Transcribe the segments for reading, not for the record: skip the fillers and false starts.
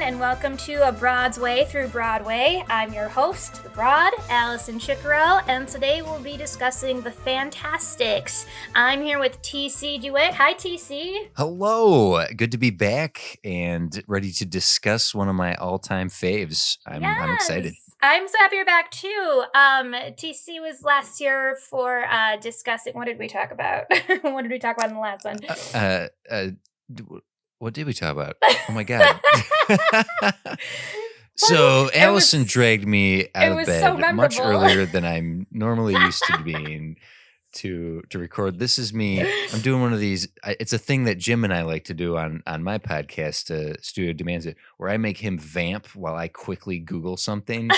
and welcome to A Broad's Way Through Broadway. I'm your host, the Broad, Allison Chicorel, and today we'll be discussing the Fantasticks. I'm here with TC DeWitt. Hi, TC. Hello. Good to be back and ready to discuss one of my all-time faves. I'm excited. I'm so happy you're back, too. TC was last year for discussing... What did we talk about? What did we talk about in the last one? What did we talk about? Oh my God. So Allison dragged me out of bed much earlier than I'm normally used to being to record. This is me. I'm doing one of these. It's a thing that Jim and I like to do on my podcast, Studio Demands It, where I make him vamp while I quickly Google something.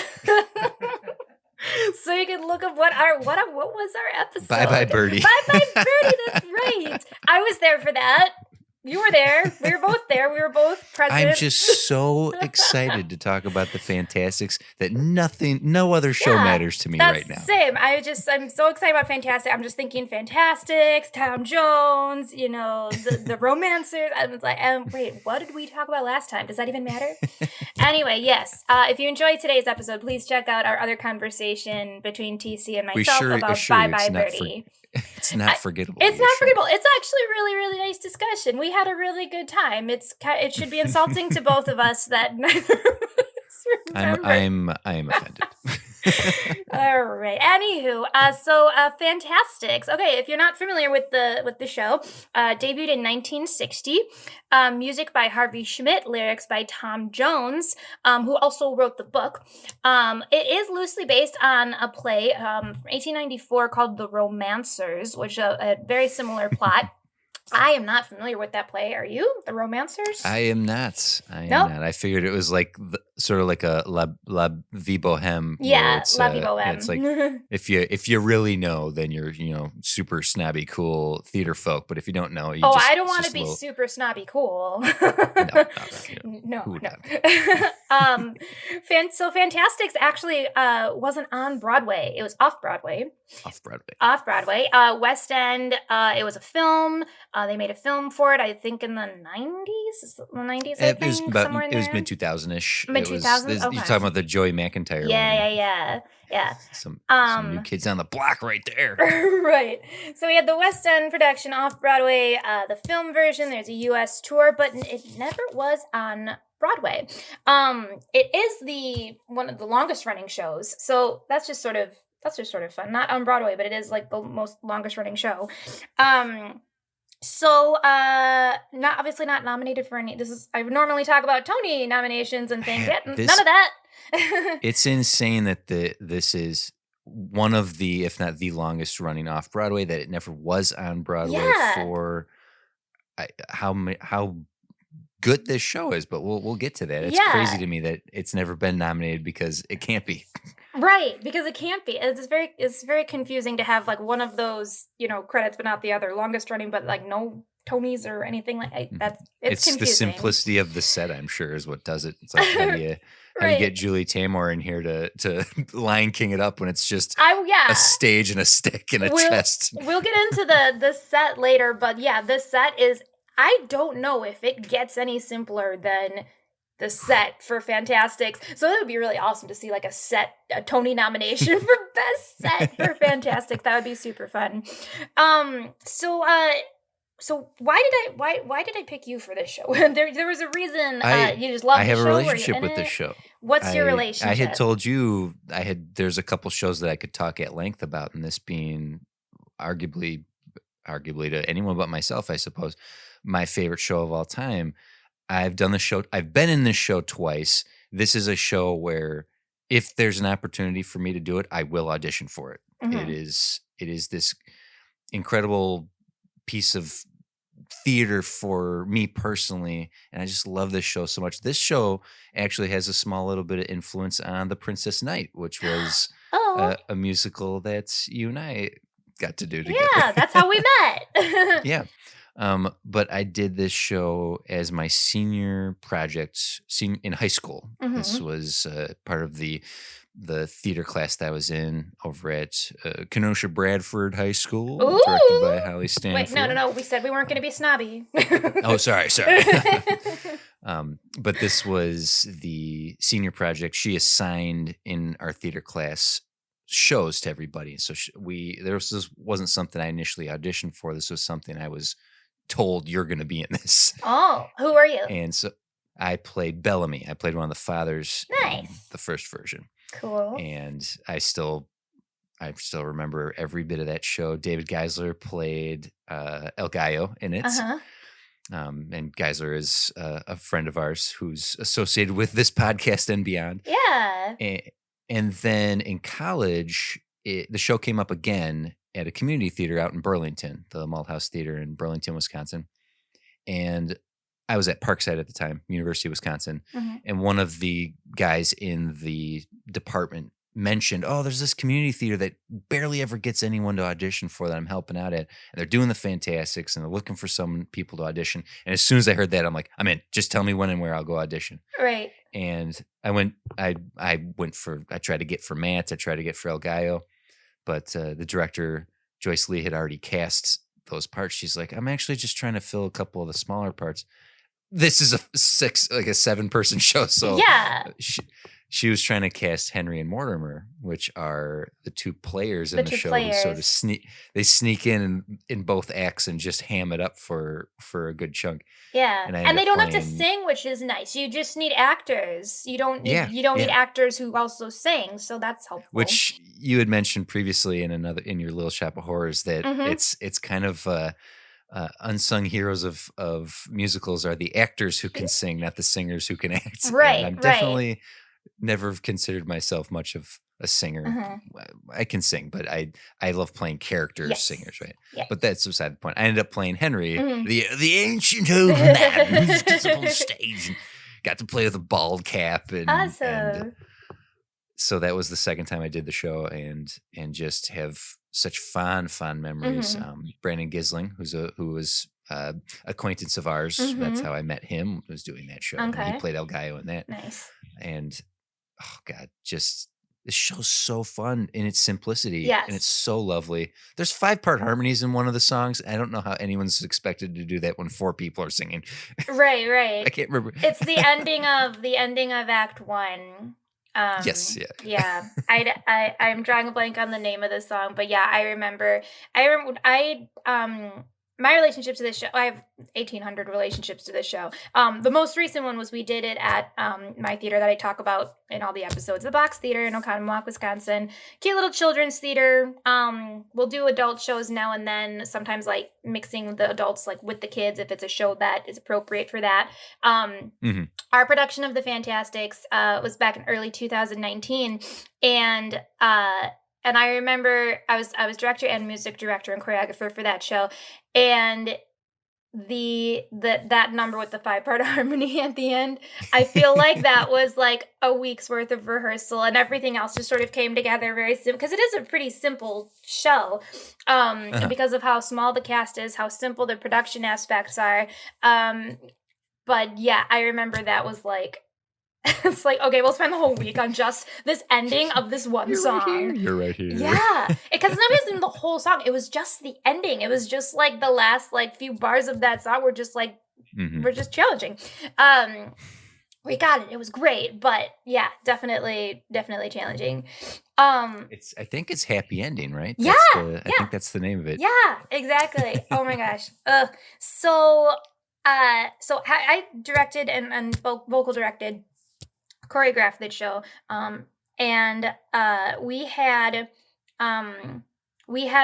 So you can look up what was our episode? Bye Bye Birdie. Bye Bye Birdie, that's right. I was there for that. You were there. We were both there. We were both present. I'm just so excited to talk about the Fantasticks that no other show matters to me right now. Same. I'm so excited about Fantastic. I'm just thinking Fantasticks, Tom Jones, the romancers. I was like, wait, what did we talk about last time? Does that even matter? Anyway, yes. If you enjoyed today's episode, please check out our other conversation between TC and myself about Bye Bye Birdie. It's not forgettable. It's not forgettable. It's actually a really, really nice discussion. We had a really good time. It should be insulting to both of us that neither of us remember. I am offended. All right. Anywho, Fantasticks. Okay, if you're not familiar with the show, debuted in 1960. Music by Harvey Schmidt, lyrics by Tom Jones, who also wrote the book. It is loosely based on a play from 1894 called The Romancers, which a very similar plot. I am not familiar with that play. Are you? The Romancers? I am not. I figured it was like sort of like a La Vie Boheme. Yeah, La Vie Boheme. It's like if you really know, then you're super snobby cool theater folk. But if you don't know, I don't want to be super snobby cool. No. So Fantasticks actually wasn't on Broadway. It was off-Broadway. Off-Broadway. West End. It was a film. They made a film for it, I think, in the 90s. The 90s, I think, it was mid-2000-ish. Mid-2000s? Okay. You're talking about the Joey McIntyre one. Yeah. Some new kids on the block right there. Right. So we had the West End production off-Broadway, the film version. There's a U.S. tour, but it never was on Broadway. It is one of the longest running shows, so that's just sort of fun. Not on Broadway, but it is like the most longest running show. Not nominated for any. I would normally talk about Tony nominations and things. None of that. It's insane that this is one of the, if not the longest running off Broadway, that it never was on Broadway for how good this show is. But we'll get to that. It's crazy to me that it's never been nominated because it can't be. Right, because it can't be. It's very confusing to have like one of those, credits but not the other. Longest running, but like no Tonys or anything like that. It's confusing. The simplicity of the set, I'm sure, is what does it. It's like how do you get Julie Taymor in here to Lion King it up when it's just a stage and a stick and a chest. We'll get into the set later, but yeah, this set is. I don't know if it gets any simpler than the set for Fantasticks. So it would be really awesome to see like a Tony nomination for best set for Fantastic. That would be super fun. So why did I pick you for this show? there was a reason you just love the show. I have a relationship with this show. What's your relationship? I had told you there's a couple shows that I could talk at length about, and this being arguably to anyone but myself, I suppose, my favorite show of all time. I've done the show. I've been in this show twice. This is a show where if there's an opportunity for me to do it, I will audition for it. Mm-hmm. It is this incredible piece of theater for me personally, and I just love this show so much. This show actually has a small little bit of influence on The Princess Knight, which was a musical that you and I got to do together. Yeah, that's how we met. Yeah. But I did this show as my senior project in high school. Mm-hmm. This was part of the theater class that I was in over at Kenosha Bradford High School, directed by Holly Stanford. Wait, no. We said we weren't going to be snobby. Oh, sorry. But this was the senior project. She assigned in our theater class shows to everybody. So this wasn't something I initially auditioned for. This was something I was told, you're going to be in this. Oh, who are you? And so I played Bellamy. I played one of the fathers in Nice. the first version. Cool. And I still remember every bit of that show. David Geisler played El Gallo in it. Uh-huh. And Geisler is a friend of ours who's associated with this podcast and beyond. Yeah. And then in college, the show came up again at a community theater out in Burlington, the Malthouse Theater in Burlington, Wisconsin. And I was at Parkside at the time, University of Wisconsin. Mm-hmm. And one of the guys in the department mentioned, oh, there's this community theater that barely ever gets anyone to audition for that I'm helping out at. And they're doing the Fantasticks and they're looking for some people to audition. And as soon as I heard that, I'm like, I'm in. Just tell me when and where I'll go audition. Right. And I tried to get for Matt. I tried to get for El Gallo. But the director, Joyce Lee, had already cast those parts. She's like, I'm actually just trying to fill a couple of the smaller parts. This is a 7-person show. So yeah, she was trying to cast Henry and Mortimer, which are the two players in the show. So they sneak in both acts and just ham it up for a good chunk. Yeah, and they don't have to sing, which is nice. You just need actors. You don't need need actors who also sing. So that's helpful. Which you had mentioned previously in your Little Shop of Horrors that it's kind of unsung heroes of musicals are the actors who can sing, not the singers who can act. Right. And I'm definitely never considered myself much of a singer. I can sing, but I love playing singers, right? Yeah. But that's beside the point. I ended up playing Henry, the ancient old man who gets up on the stage and got to play with a bald cap. And, awesome. And so that was the second time I did the show, and just have such fond memories. Brandon Gisling, who was acquaintance of ours. That's how I met him. Was doing that show. Okay. He played El Gallo in that. Nice. And oh god, just this show's so fun in its simplicity. Yes. And it's so lovely. There's 5-part harmonies in one of the songs. I don't know how anyone's expected to do that when 4 people are singing. Right. I can't remember. It's the ending of Act 1. Yes, yeah. I'm drawing a blank on the name of the song, but yeah, I remember my relationship to this show. I have 1,800 relationships to this show. The most recent one was we did it at my theater that I talk about in all the episodes, the Box Theater in Oconomowoc, Wisconsin. Cute little children's theater. We'll do adult shows now and then, sometimes like mixing the adults like with the kids if it's a show that is appropriate for that. Our production of the Fantasticks was back in early 2019, and I remember I was director and music director and choreographer for that show, and that number with the 5-part harmony at the end, I feel like that was like a week's worth of rehearsal, and everything else just sort of came together very simple, because it is a pretty simple show, because of how small the cast is, how simple the production aspects are. But yeah, I remember that was like, it's like, okay, we'll spend the whole week on just this ending of this one song. You're right here. Yeah, because it's not even the whole song. It was just the ending. It was just like the last like few bars of that song were just like, were just challenging. We got it. It was great, but yeah, definitely challenging. I think it's happy ending, right? Yeah, I think that's the name of it. Yeah, exactly. Oh my gosh. So I directed and vocal directed, choreographed the show, and we had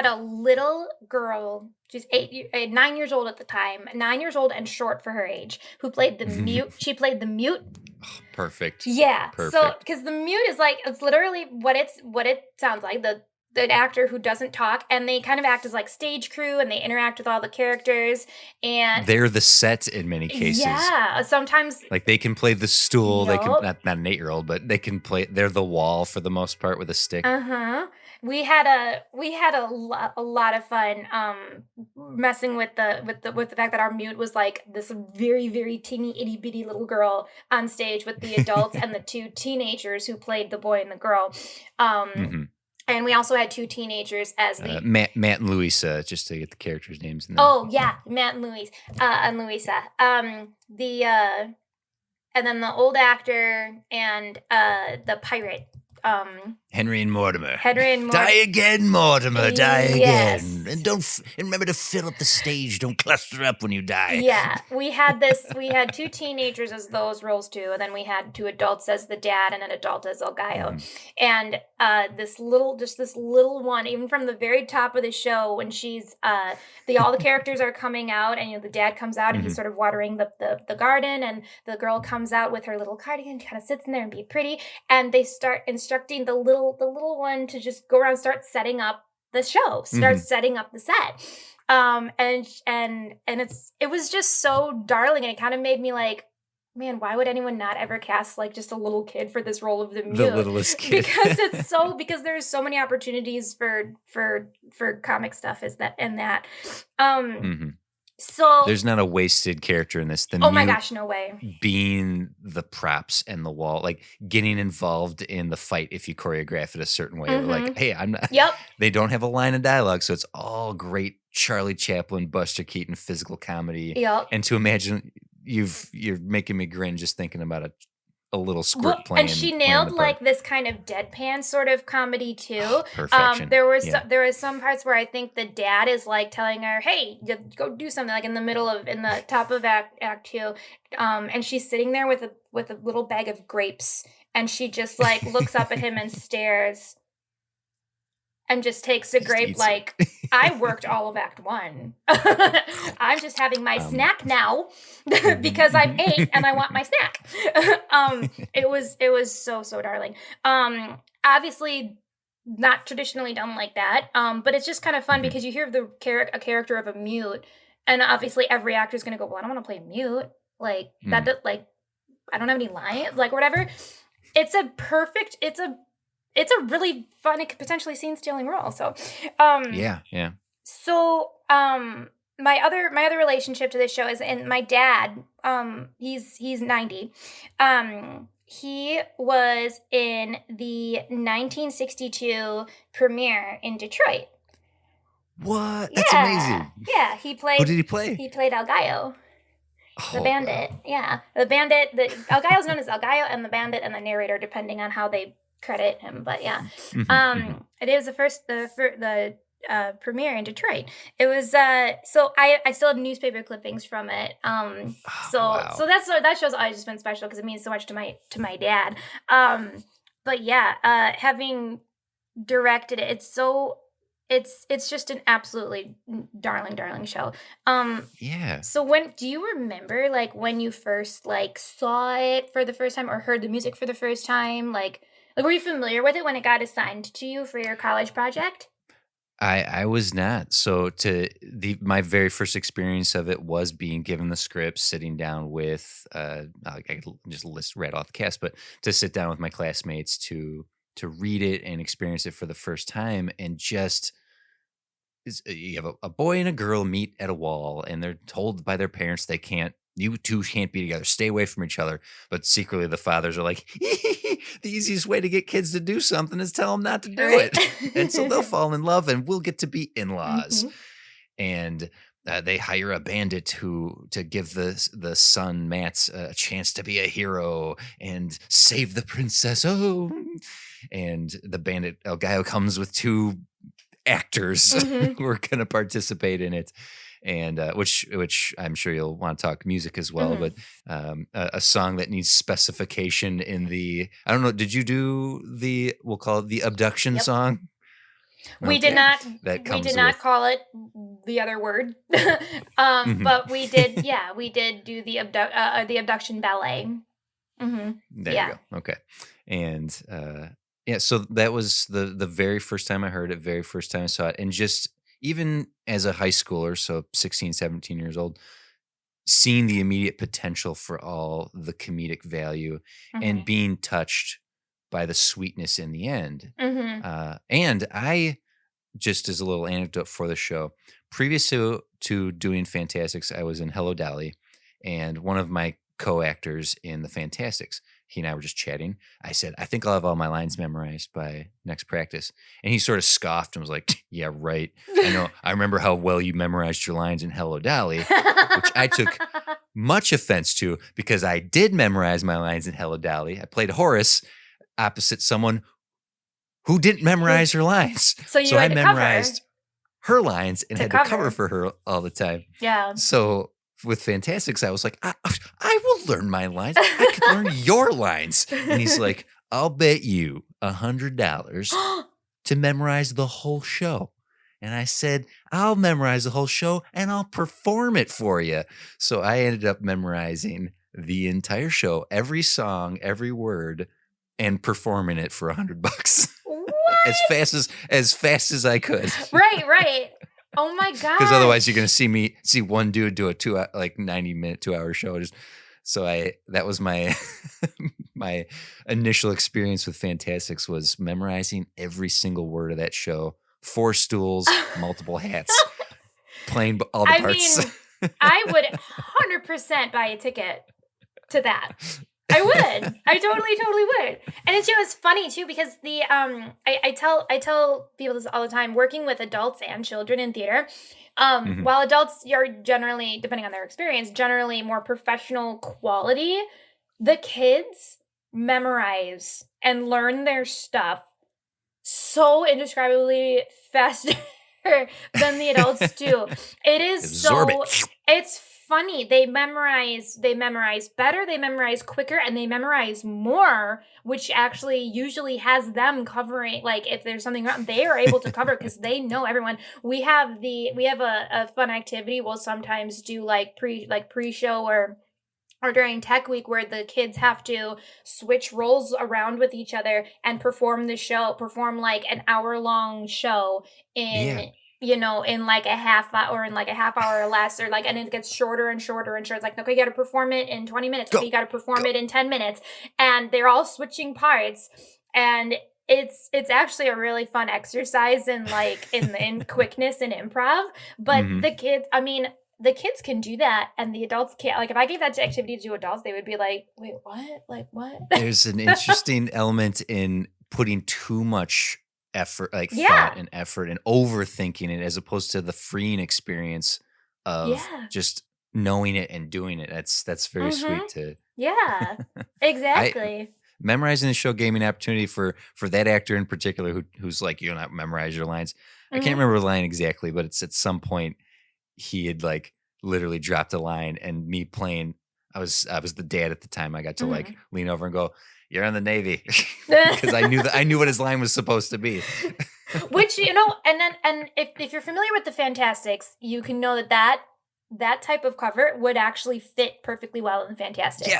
a little girl. She's 9 years old at the time, 9 years old and short for her age, who played the mute. She played the mute. Oh, perfect. Yeah. Perfect. So because the mute is like, it's literally what it sounds like, the actor who doesn't talk, and they kind of act as like stage crew, and they interact with all the characters, and they're the set in many cases. Yeah, sometimes like they can play the stool. They can not an 8-year-old, but they can play. They're the wall for the most part with a stick. We had a lot of fun messing with the fact that our mute was like this very, very teeny itty bitty little girl on stage with the adults and the 2 teenagers who played the boy and the girl. And we also had 2 teenagers as the Matt and Louisa, just to get the characters' names. Oh yeah, Matt and Louisa. And Louisa. and then the old actor and the pirate. Henry and Mortimer. Die again, Mortimer. Die Yes. again. And and remember to fill up the stage. Don't cluster up when you die. Yeah, we had two teenagers as those roles too, and then we had two adults as the dad and an adult as El Gallo. And this little one, even from the very top of the show, when she's all the characters are coming out, and the dad comes out and he's sort of watering the garden, and the girl comes out with her little cardigan, kind of sits in there and be pretty, and they start instructing the little one to just go around, start setting up the show, setting up the set. And it was just so darling, and it kind of made me like, man, why would anyone not ever cast like just a little kid for this role of the mute? The littlest kid. because there's so many opportunities for comic stuff So there's not a wasted character in this. Oh my gosh, no way. Being the props and the wall, like getting involved in the fight if you choreograph it a certain way. Like, hey, I'm not. Yep. They don't have a line of dialogue, so it's all great Charlie Chaplin, Buster Keaton physical comedy. Yep. And to imagine you're making me grin just thinking about a little squirt playing. And she nailed like this kind of deadpan sort of comedy too. Perfection. There were some parts where I think the dad is like telling her, "Hey, go do something," like in the top of act 2, and she's sitting there with a little bag of grapes, and she just like looks up at him and stares, and just takes a grape like, I worked all of Act 1. I'm just having my snack now because I'm 8 and I want my snack. It was so darling. Obviously not traditionally done like that, but it's just kind of fun because you hear a character of a mute, and obviously every actor is going to go, well, I don't want to play mute. Like, that, like, I don't have any lines, like, whatever. It's a really fun, potentially scene-stealing role. So, yeah. So, my other relationship to this show is, and my dad, he's 90. He was in the 1962 premiere in Detroit. What? That's amazing. Yeah, he played. Who did he play? He played El Gallo. The bandit. Wow. Yeah, the bandit. El Gallo's known as El Gallo, and the bandit and the narrator, depending on how they credit him, but yeah. It was the premiere in Detroit. It was so I still have newspaper clippings from it. So that show's always just been special because it means so much to my dad. But yeah, having directed it, it's just an absolutely darling show. Yeah. So do you remember like when you first like saw it for the first time or heard the music for the first time? Like were you familiar with it when it got assigned to you for your college project? I was not. So my very first experience of it was being given the script, sitting down with I could just read off the cast, but to sit down with my classmates to read it and experience it for the first time, and just you have a boy and a girl meet at a wall, and they're told by their parents you two can't be together. Stay away from each other. But secretly, the fathers are like, the easiest way to get kids to do something is tell them not to do it. And so they'll fall in love, and we'll get to be in-laws. And they hire a bandit to give the son, Matt, a chance to be a hero and save the princess. Oh, and the bandit, El Gallo, comes with 2 actors who are going to participate in it. And which I'm sure you'll want to talk music as well, but a song that needs specification in I don't know, did you do we'll call it the abduction song? We did not. We did not call it the other word, but we did. Yeah, we did do the abduction ballet. There you go. Okay, and yeah, so that was the very first time I heard it, very first time I saw it, and just. Even as a high schooler, so 16, 17 years old, seeing the immediate potential for all the comedic value and being touched by the sweetness in the end. And I, just as a little anecdote for the show, previous to doing Fantasticks, I was in Hello Dolly, and one of my co-actors in the Fantasticks, he and I were just chatting. I said, I think I'll have all my lines memorized by next practice. And he sort of scoffed and was like, yeah, right. I know. I remember how well you memorized your lines in Hello Dolly, which I took much offense to, because I did memorize my lines in Hello Dolly. I played Horace opposite someone who didn't memorize her lines. So you I had to memorized cover her lines and had to cover for her all the time. Yeah. So with Fantasticks, I was like, I will learn my lines. I can learn your lines. And he's like, I'll bet you $100 to memorize the whole show. And I said, I'll memorize the whole show and I'll perform it for you. So I ended up memorizing the entire show, every song, every word, and performing it for $100. What? as fast as I could. Right. Oh my god! Because otherwise, you're gonna see one dude do a 90-minute, 2-hour show. That was my my initial experience with Fantasticks, was memorizing every single word of that show. 4 stools, multiple hats, playing all the parts. Mean, I would 100% buy a ticket to that. I would. I totally would. And it's funny too, because the I tell people this all the time, working with adults and children in theater. While adults are generally, depending on their experience, generally more professional quality, the kids memorize and learn their stuff so indescribably faster than the adults do. It is it's funny. They memorize better, they memorize quicker, and they memorize more, which actually usually has them covering, like if there's something wrong, they are able to cover because they know everyone. We have a fun activity we'll sometimes do pre-show or during tech week, where the kids have to switch roles around with each other and perform like an hour-long show in like a half hour or less, or like, and it gets shorter and shorter and shorter. It's like, okay, you got to perform it in 20 minutes. Okay, you got to perform it in 10 minutes. And they're all switching parts. And it's actually a really fun exercise in quickness and improv. But the kids can do that, and the adults can't. Like, if I gave that activity to adults, they would be like, wait, what? Like, what? There's an interesting element in putting too much effort, thought and effort, and overthinking it, as opposed to the freeing experience of just knowing it and doing it. That's very sweet to. Yeah, exactly. Memorizing the show gave me an opportunity for that actor in particular who's like, you don't memorize your lines. I can't remember the line exactly, but it's at some point he had like literally dropped a line, and me playing, I was the dad at the time. I got to like lean over and go, "You're in the Navy," because I knew what his line was supposed to be. Which, and if you're familiar with the Fantastics, you can know that type of cover would actually fit perfectly well in Fantastics. Yeah.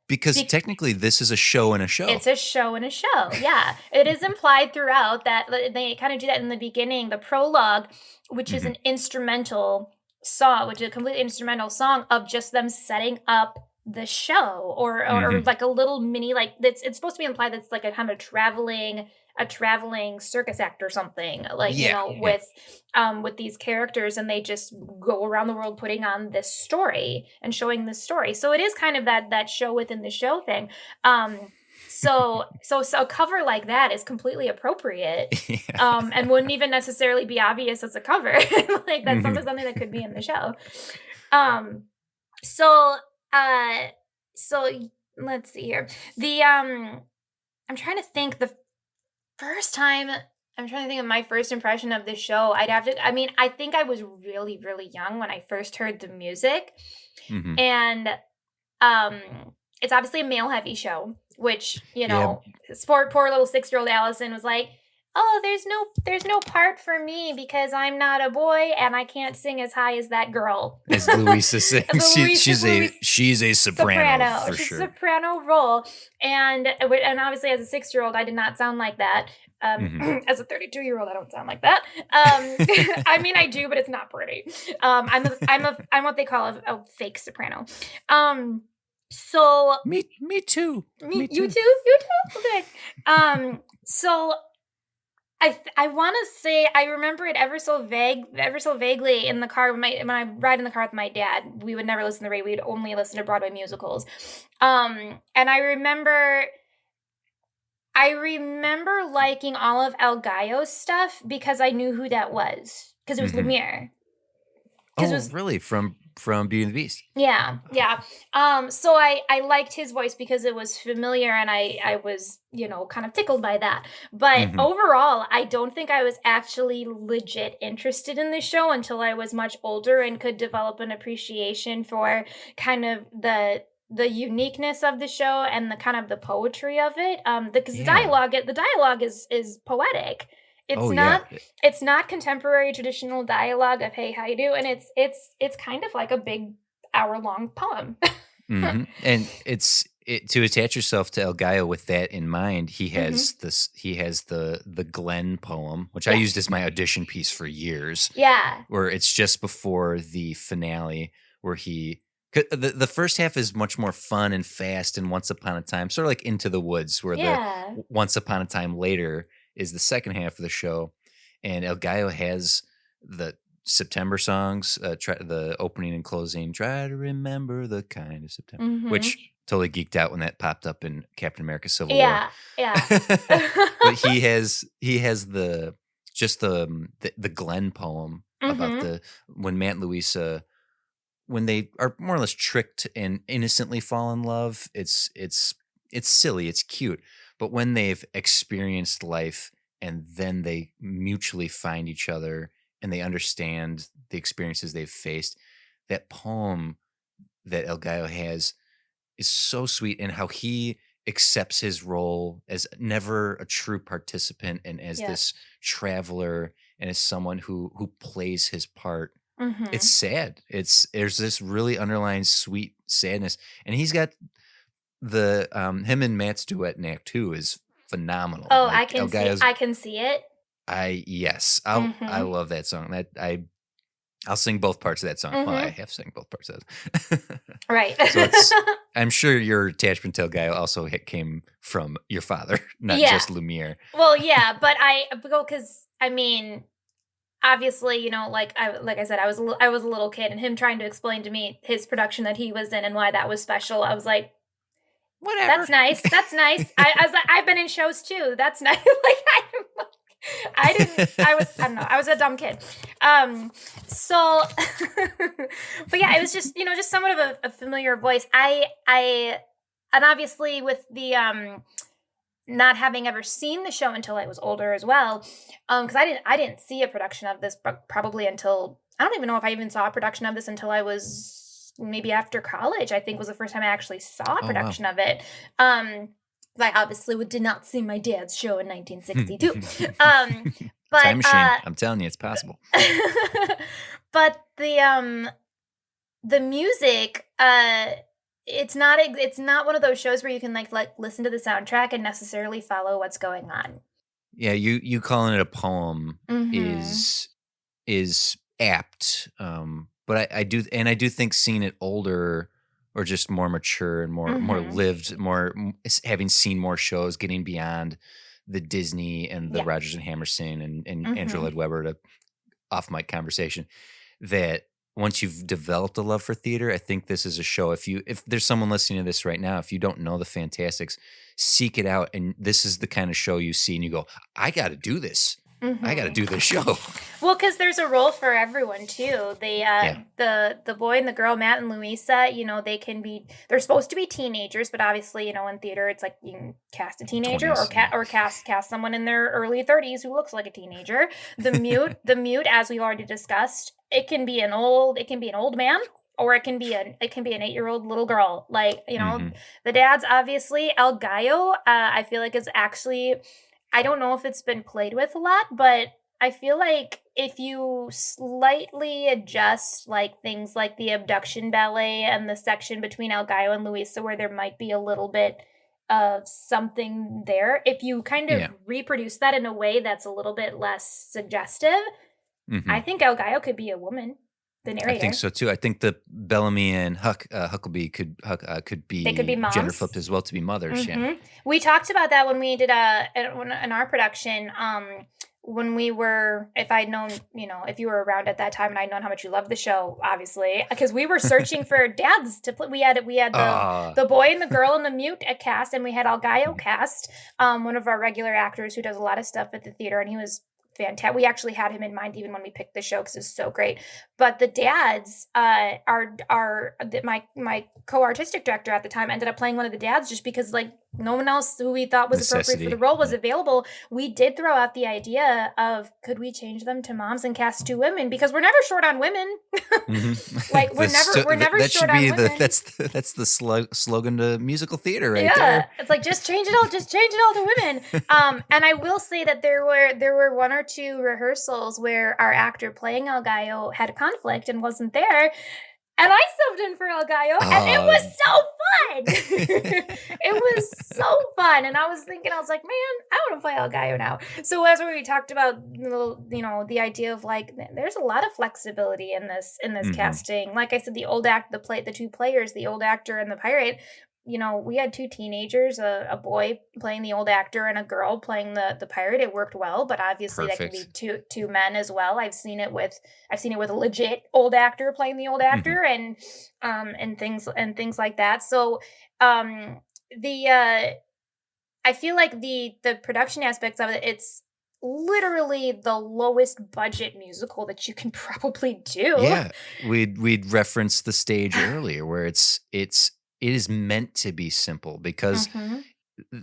Because technically, this is a show and a show. It's a show and a show, yeah. It is implied throughout that they kind of do that in the beginning. The prologue, which is an instrumental song, which is a completely instrumental song of just them setting up the show, or like a little mini, like it's supposed to be implied that it's like a kind of traveling circus act or something, like with these characters, and they just go around the world putting on this story and showing this story. So it is kind of that show within the show thing. So a cover like that is completely appropriate, and wouldn't even necessarily be obvious as a cover. Like, that's something that could be in the show. So let's see here. I'm trying to think of my first impression of the show. I think I was really, really young when I first heard the music. And it's obviously a male-heavy show, which, poor little 6-year-old Allison was like, oh, there's no part for me because I'm not a boy and I can't sing as high as that girl. As Louisa sings, she's a soprano for she's sure. A soprano role, and obviously as a 6-year-old, I did not sound like that. As a 32-year-old, I don't sound like that. I mean, I do, but it's not pretty. I'm what they call a fake soprano. So me too. You too. Okay. So I want to say I remember it ever so vaguely in the car when I ride in the car with my dad. We would never listen to the radio. We'd only listen to Broadway musicals. And I remember liking all of El Gallo's stuff because I knew who that was, because it was Lumiere. Oh, really? From from Beauty and the Beast. Yeah. So I liked his voice because it was familiar, and I was, kind of tickled by that. But Mhm. overall, I don't think I was actually legit interested in this show until I was much older and could develop an appreciation for kind of the uniqueness of the show and the kind of the poetry of it. Because Yeah. the dialogue is poetic. It's Oh, yeah. not it's not contemporary traditional dialogue of "Hey, how you do?" And it's kind of like a big hour-long poem. And to attach yourself to El Gallo with that in mind, he Mhm. has this he has the Glen poem, which I used as Yes. my audition piece for years, Yeah. where it's just before the finale where the first half is much more fun and fast and Once Upon a Time, sort of like Into the Woods, where the Yeah. Once Upon a Time later is the second half of the show. And El Gallo has the September songs, the opening and closing. Try to remember the kind of September, Mhm. which totally geeked out when that popped up in Captain America: Civil War. Yeah. Yeah. But he has the Glenn poem about Mhm. the when Matt and Louisa, when they are more or less tricked and innocently fall in love. It's silly, it's cute, but when they've experienced life and then they mutually find each other and they understand the experiences they've faced, that poem that El Gallo has is so sweet, and how he accepts his role as never a true participant and as Yep. this traveler and as someone who plays his part. It's Mhm. sad. There's this really underlying sweet sadness, and he's got the him and Matt's duet in Act 2 is phenomenal. Oh, Like El Gallo's, I can see it. I Mhm. love that song. I'll sing both parts of that song. Well, I Mhm. have sang both parts of it. Right. So I'm sure your attachment to El Gallo also came from your father, not Yeah. just Lumiere. Well, yeah, but because I mean, obviously, like I said, I was a little kid, and him trying to explain to me his production that he was in and why that was special. I was like, Whatever. "That's nice. That's nice." I was like, "I've been in shows too. That's nice." I didn't. I was. I don't know. I was a dumb kid. So, but yeah, it was just just somewhat of a familiar voice. And obviously with the not having ever seen the show until I was older as well, because I didn't see a production of this probably until I don't even know if I even saw a production of this until I was maybe after college. I think was the first time I actually saw a Oh, wow. production of it. Um, I obviously did not see my dad's show in 1962. Um, Time but machine. I'm telling you, it's possible. but the music it's not one of those shows where you can like listen to the soundtrack and necessarily follow what's going on. Yeah, you calling it a poem Mhm. is apt. But I do think seeing it older or just more mature and more Mhm. lived, having seen more shows, getting beyond the Disney and the Yeah. Rodgers and Hammerstein and Andrew Mhm. Lloyd Webber to off mic conversation, that once you've developed a love for theater, I think this is a show. If there's someone listening to this right now, if you don't know the Fantastics, seek it out. And this is the kind of show you see and you go, I got to do this. I got to Mhm. do this show. Well, because there's a role for everyone too. Yeah. The boy and the girl, Matt and Louisa, they're supposed to be teenagers, but obviously, in theater, it's like you can cast a teenager or 20s. Yeah. cast someone in their early 30s who looks like a teenager. The mute, as we've already discussed, it can be an old man, or it can be an 8-year-old little girl. Like, Hmm. the dad's obviously El Gallo. I feel like is actually, I don't know if it's been played with a lot, but I feel like if you slightly adjust like things like the abduction ballet and the section between El Gallo and Luisa where there might be a little bit of something there, if you kind of Yeah. reproduce that in a way that's a little bit less suggestive, I Hmm. think El Gallo could be a woman, the I think narrator. so too. I think the Bellamy and Huckabee could They could be be gender flipped moms. as well to be mothers. Yeah. We talked about that when we did in our production. When we were, if I'd known, if you were around at that time and I'd known how much you loved the show, obviously, because we were searching for dads to play. We had Ah. the boy and the girl and the mute cast, and we had Al Gallo cast, one of our regular actors who does a lot of stuff at the theater, and he was fantastic. We actually had him in mind even when we picked the show because it's so great. But the dads my co-artistic director at the time ended up playing one of the dads just because like no one else who we thought was appropriate for the role was available. We did throw out the idea of could we change them to moms and cast 2 women because we're never short on women. Like we're never short on women. That's the slogan to musical theater right there. Yeah, it's like just change it all to women. And I will say that there were 1 or 2 rehearsals where our actor playing El Gallo had a conflict and wasn't there. And I subbed in for El Gallo, and it was so fun. It was so fun. And I was like, man, I want to play El Gallo now. So as we talked about, the idea of like, there's a lot of flexibility in this casting. Like I said, the 2 players, the old actor and the pirate, we had 2 teenagers, a boy playing the old actor and a girl playing the pirate. It worked well, but obviously that can be two men as well. I've seen it with a legit old actor playing the old actor and things like that. So I feel like the production aspects of it, it's literally the lowest budget musical that you can probably do. Yeah, we'd referenced the stage earlier where it is meant to be simple because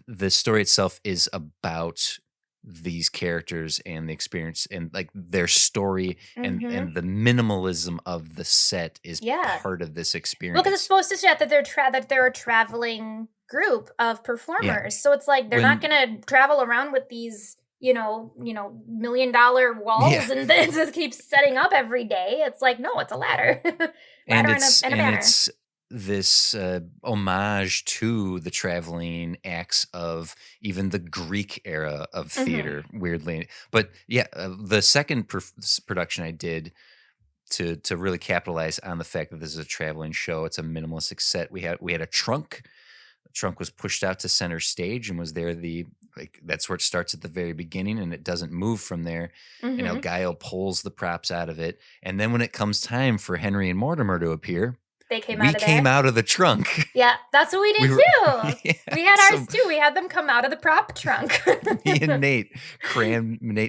the story itself is about these characters and the experience and like their story and the minimalism of the set is part of this experience. Well, because it's supposed to set that they're a traveling group of performers. So it's like they're not going to travel around with these $1 million walls and then just keep setting up every day. It's like, no, it's a ladder. and a banner. It's this homage to the traveling acts of even the Greek era of theater, weirdly. But the second production I did to really capitalize on the fact that this is a traveling show, it's a minimalistic set. We had a trunk. The trunk was pushed out to center stage and was there. That's where it starts at the very beginning, and it doesn't move from there. And El Gallo pulls the props out of it, and then when it comes time for Henry and Mortimer to appear. We came out of the trunk. Yeah, that's what we did too. We had ours too. We had them come out of the prop trunk. Me and Nate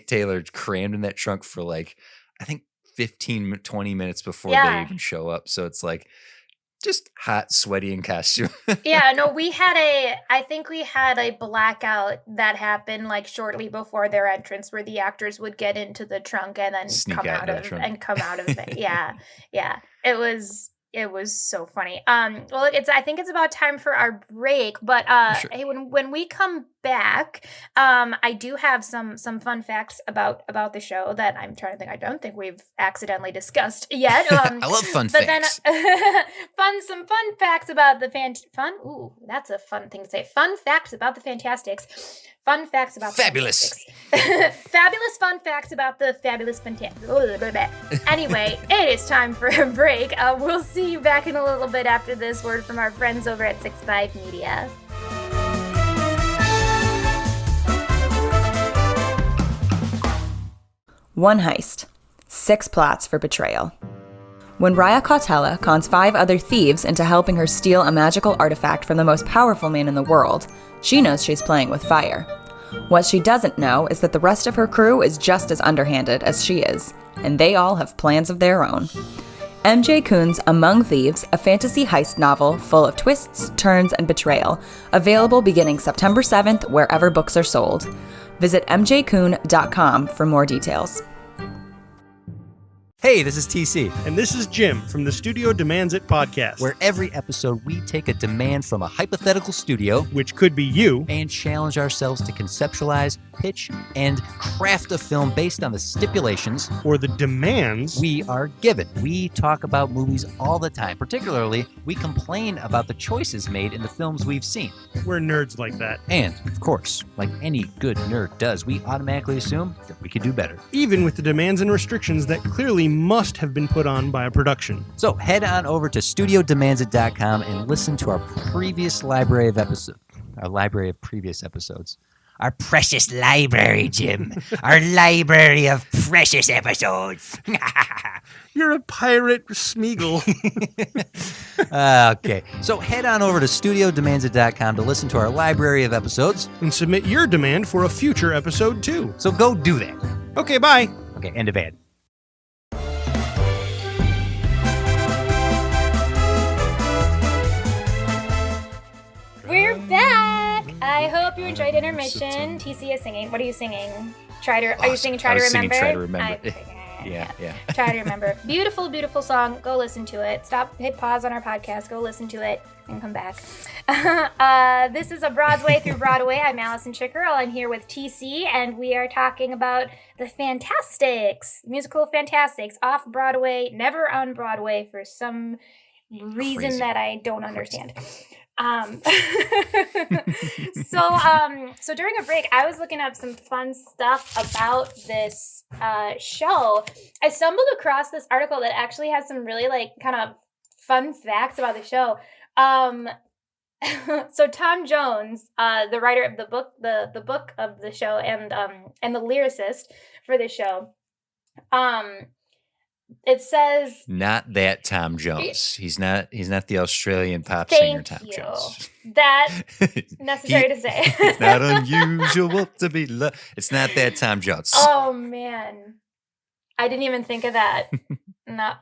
Taylor crammed in that trunk for like, I think 15, 20 minutes before they even show up. So it's like just hot, sweaty in costume. I think we had a blackout that happened like shortly before their entrance where the actors would get into the trunk and then come out of it. Yeah. It was so funny. Well, I think it's about time for our break, but hey, when we come back, I do have some fun facts about the show that I'm trying to think. I don't think we've accidentally discussed yet. I love fun facts. Some fun facts about the Ooh, that's a fun thing to say. Fun facts about the Fantasticks. Fun facts about fabulous. Fabulous fun facts about the fabulous Fantasticks. Anyway, it is time for a break. We'll see you back in a little bit after this word from our friends over at 6'5 Media. One heist, 6 plots for betrayal. When Raya Cautela cons 5 other thieves into helping her steal a magical artifact from the most powerful man in the world, she knows she's playing with fire. What she doesn't know is that the rest of her crew is just as underhanded as she is, and they all have plans of their own. M.J. Kuhn's Among Thieves, a fantasy heist novel full of twists, turns, and betrayal, available beginning September 7th wherever books are sold. Visit mjkuhn.com for more details. Hey, this is TC. And this is Jim from the Studio Demands It podcast. Where every episode we take a demand from a hypothetical studio, which could be you, and challenge ourselves to conceptualize, pitch, and craft a film based on the stipulations or the demands we are given. We talk about movies all the time. Particularly, we complain about the choices made in the films we've seen. We're nerds like that. And, of course, like any good nerd does, we automatically assume that we could do better. Even with the demands and restrictions that clearly must have been put on by a production. So head on over to studiodemandsit.com and listen to our previous library of previous episodes. Our precious library, Jim. Our library of precious episodes. You're a pirate, Smeagol. Okay. So head on over to StudioDemands.com to listen to our library of episodes. And submit your demand for a future episode, too. So go do that. Okay, bye. Okay, end of ad. We're back. I hope you enjoyed intermission. TC is singing. What are you singing? Are you singing Try to Remember? Try to Remember. Yeah. Try to Remember. Beautiful, beautiful song. Go listen to it. Hit pause on our podcast. Go listen to it and come back. This is a Broadway through Broadway. I'm Allison Chicorel. I'm here with TC, and we are talking about the Fantasticks, musical Fantasticks, off-Broadway, never on Broadway for some reason Crazy. that I don't understand. So during a break, I was looking up some fun stuff about this show. I stumbled across this article that actually has some really kind of fun facts about the show. So Tom Jones, the writer of the book, the book of the show, and the lyricist for the show, it says Not that Tom Jones. He's not the Australian pop singer Tom Jones. That necessary to say. It's not unusual to be loved. It's not that Tom Jones. Oh man, I didn't even think of that.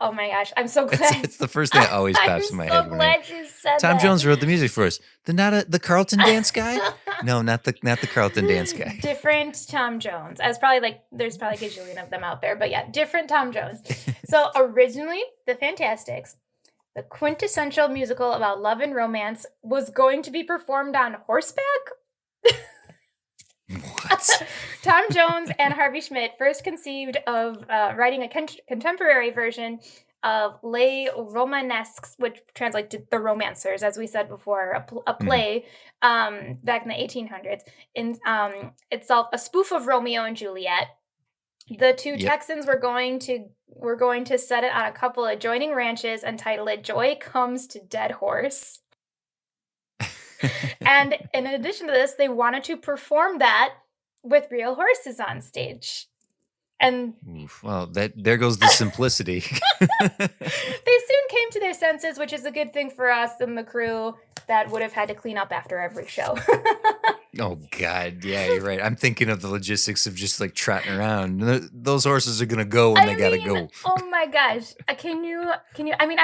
Oh my gosh, I'm so glad. It's the first thing that always pops in my head. I'm so glad you said Tom that. Jones wrote the music for us. The Carlton dance guy? No, not the Carlton dance guy. Different Tom Jones. There's probably a gajillion of them out there, but yeah, different Tom Jones. So originally, the Fantasticks, the quintessential musical about love and romance, was going to be performed on horseback. What? Tom Jones and Harvey Schmidt first conceived of writing a contemporary version of Les Romanesques, which translates to The Romancers, as we said before, a play back in the 1800s. Itself a spoof of Romeo and Juliet. The two Texans were going to set it on a couple of adjoining ranches and title it "Joy Comes to Dead Horse." And in addition to this, they wanted to perform that with real horses on stage. And well, there goes the simplicity. They soon came to their senses, which is a good thing for us and the crew that would have had to clean up after every show. Oh God, yeah, you're right. I'm thinking of the logistics of just trotting around. Those horses are gonna go when they gotta go. Oh my gosh, can you? I mean,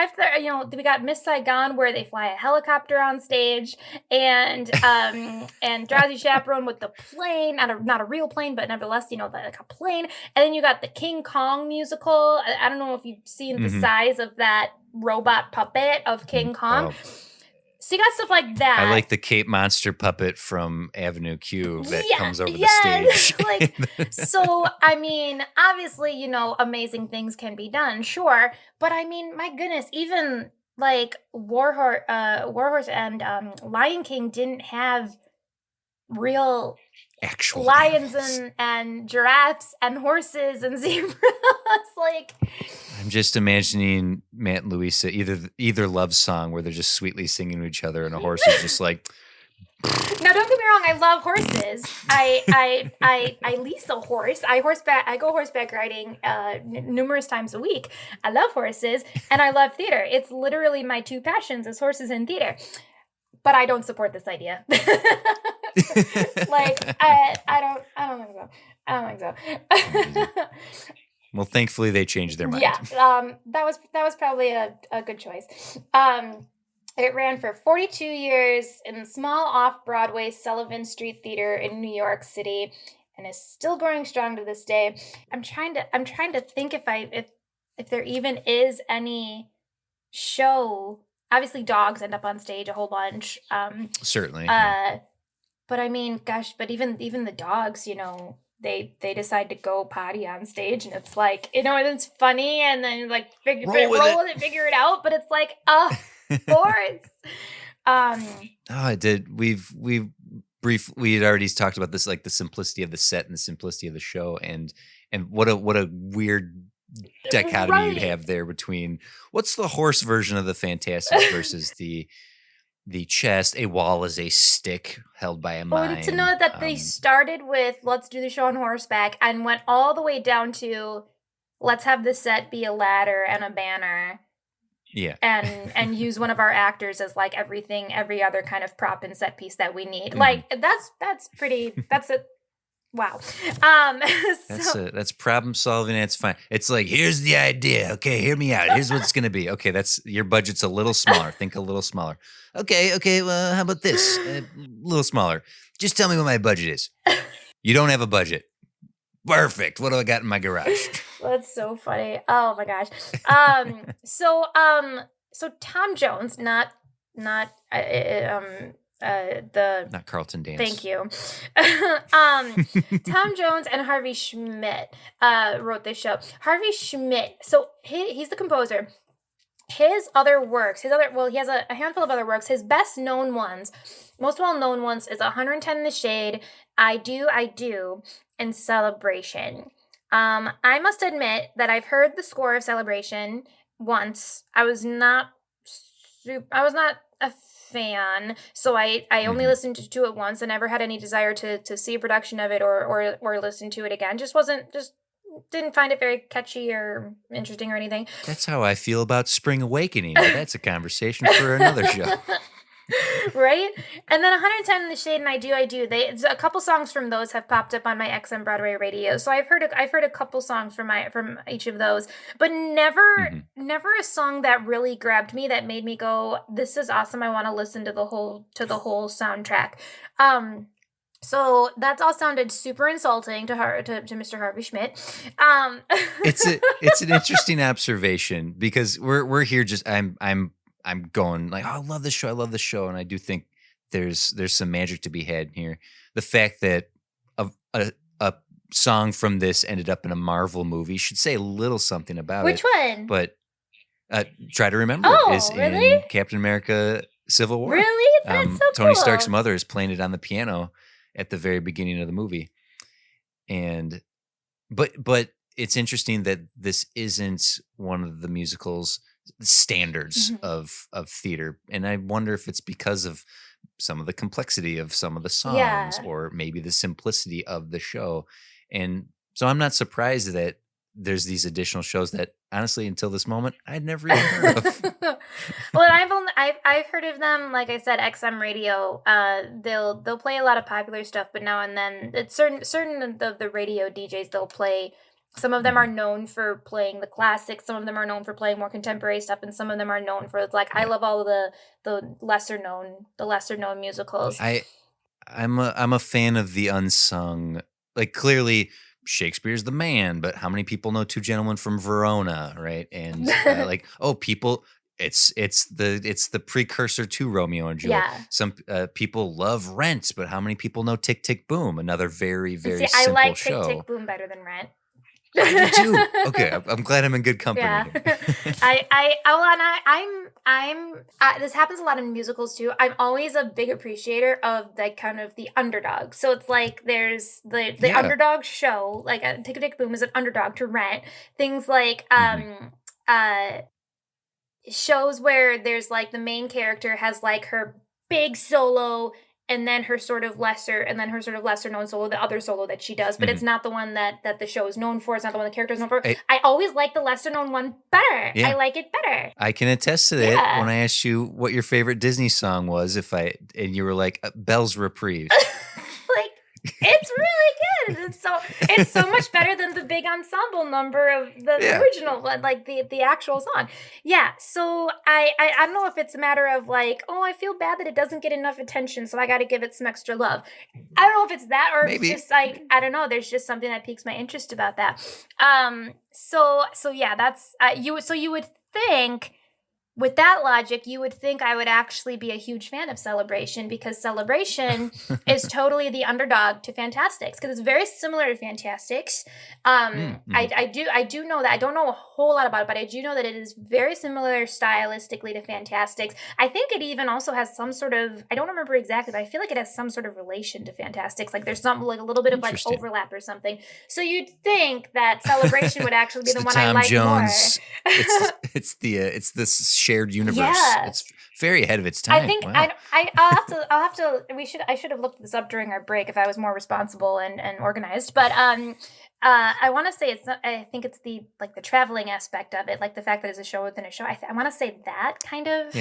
we got Miss Saigon where they fly a helicopter on stage, and Drowsy Chaperone with the plane, not a real plane, but nevertheless, like a plane. And then you got the King Kong musical. I don't know if you've seen the size of that robot puppet of King Kong. Oh. So you got stuff like that. I like the Cape Monster puppet from Avenue Q that comes over the stage. So, I mean, obviously, amazing things can be done, sure. But I mean, my goodness, even Warhorse and Lion King didn't have real actual lions and giraffes and horses and zebras. I'm just imagining Matt and Louisa either love song where they're just sweetly singing to each other and a horse is just like. Now, don't get me wrong. I love horses. I lease a horse. I go horseback riding numerous times a week. I love horses and I love theater. It's literally my two passions is horses and theater. But I don't support this idea. I don't think so. I don't think so. Well, thankfully they changed their mind. Yeah, that was probably a good choice. It ran for 42 years in the small off-Broadway Sullivan Street Theater in New York City, and is still growing strong to this day. I'm trying to think if there even is any show. Obviously, dogs end up on stage a whole bunch. Certainly. But I mean, gosh, but even the dogs, they decide to go potty on stage, and it's like, and it's funny, and then figure it out. But it's like, horse. I did. We had already talked about this, the simplicity of the set and the simplicity of the show, and what a weird dichotomy you'd have there between what's the horse version of the Fantasticks versus the chest. A wall is a stick held by a mine. To know that they started with let's do the show on horseback and went all the way down to let's have the set be a ladder and a banner. Yeah. And use one of our actors as like every other kind of prop and set piece that we need. Mhm. Like that's a wow. That's problem solving. It's fine. It's like, here's the idea. Okay, hear me out. Here's what it's gonna be. Okay, that's your budget's a little smaller. Think a little smaller. Okay. Well, how about this? A little smaller. Just tell me what my budget is. You don't have a budget. Perfect. What do I got in my garage? That's so funny. Oh my gosh. So Tom Jones, not the Not Carlton Dance. Thank you. Tom Jones and Harvey Schmidt wrote this show. Harvey Schmidt, so he's the composer. His other works, he has a handful of other works. His best known ones, most well-known ones is 110 in the Shade, I Do, and Celebration. I must admit that I've heard the score of Celebration once. I was not a fan, so I only listened to it once and never had any desire to see a production of it or listen to it again. Just didn't find it very catchy or interesting or anything. That's how I feel about Spring Awakening. But that's a conversation for another show. Right? And then 110 in the Shade and I Do. A couple songs from those have popped up on my XM Broadway radio. So I've heard a couple songs from each of those, but never a song that really grabbed me that made me go, this is awesome. I want to listen to the whole soundtrack. So that's all sounded super insulting to Mr. Harvey Schmidt. It's an interesting observation because we're here just I'm going like, oh, I love this show, and I do think there's some magic to be had here. The fact that a song from this ended up in a Marvel movie should say a little something about Which it. one? But Try to Remember is really? in Captain America: Civil War. Really? That's so cool. Tony Stark's mother is playing it on the piano at the very beginning of the movie, and but it's interesting that this isn't one of the musical's standards of theater, and I wonder if it's because of some of the complexity of some of the songs or maybe the simplicity of the show. And so I'm not surprised that there's these additional shows that honestly until this moment I'd never even heard of. Well, I've heard of them, like I said, XM radio. They'll play a lot of popular stuff, but now and then it's certain of the radio DJs they'll play. Some of them are known for playing the classics. Some of them are known for playing more contemporary stuff, and some of them are known for I love all of the lesser known musicals. I'm a fan of the unsung. Like clearly Shakespeare's the man, but how many people know Two Gentlemen from Verona, right? And people. It's the precursor to Romeo and Juliet. Yeah. Some people love Rent, but how many people know Tick Tick Boom? Another very very I simple like show. Tick Tick Boom better than Rent. I do too. Okay, I'm glad I'm in good company. Yeah. This happens a lot in musicals too. I'm always a big appreciator of kind of the underdog. So it's like there's the underdog show, like Tick Tick Boom is an underdog to Rent. Things like shows where there's like the main character has like her big solo and then her sort of lesser known solo, the other solo that she does, but it's not the one that the show is known for. It's not the one the character is known for. I always like the lesser known one better. Yeah. I like it better. I can attest to that. When I asked you what your favorite Disney song was, and you were like, Belle's Reprieve. Like, it's really good. It's so much better than the big ensemble number of the original one, like the actual song. Yeah. So I don't know if it's a matter of like, oh, I feel bad that it doesn't get enough attention, so I got to give it some extra love. I don't know if it's that or maybe. It's just like, I don't know. There's just something that piques my interest about that. So yeah, that's you would think. With that logic, you would think I would actually be a huge fan of Celebration because Celebration is totally the underdog to Fantasticks because it's very similar to Fantasticks. I do know that. I don't know a whole lot about it, but I do know that it is very similar stylistically to Fantasticks. I think it even also has some sort of, I don't remember exactly, but I feel like it has some sort of relation to Fantasticks. Like there's some like a little bit of like overlap or something. So you'd think that Celebration would actually be the one I like more. It's the shared universe. Yeah. It's very ahead of its time. I think Wow. I'll have to. I should have looked this up during our break if I was more responsible and organized. But I want to say it's not. I think it's the traveling aspect of it, like the fact that it's a show within a show. I want to say that kind of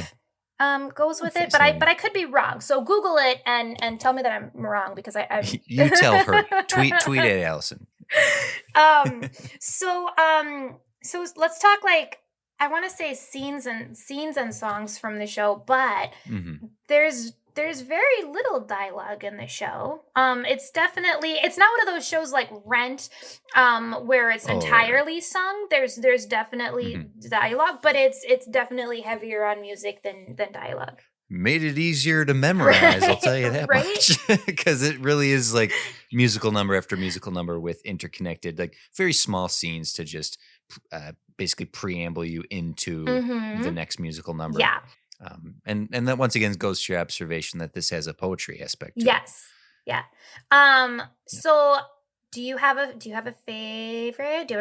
goes with it. But I could be wrong. So Google it and tell me that I'm wrong because I You tell her. Tweet at Allison. So let's talk I want to say scenes and songs from the show, but there's very little dialogue in the show. It's not one of those shows like Rent, where it's entirely sung. There's definitely dialogue, but it's definitely heavier on music than dialogue. Made it easier to memorize, I'll tell you that much. Because it really is like musical number after musical number with interconnected, like very small scenes to just basically preamble you into the next musical number. Yeah. And that once again goes to your observation that this has a poetry aspect to yes. it. Yeah. So do you have a favorite? Do you have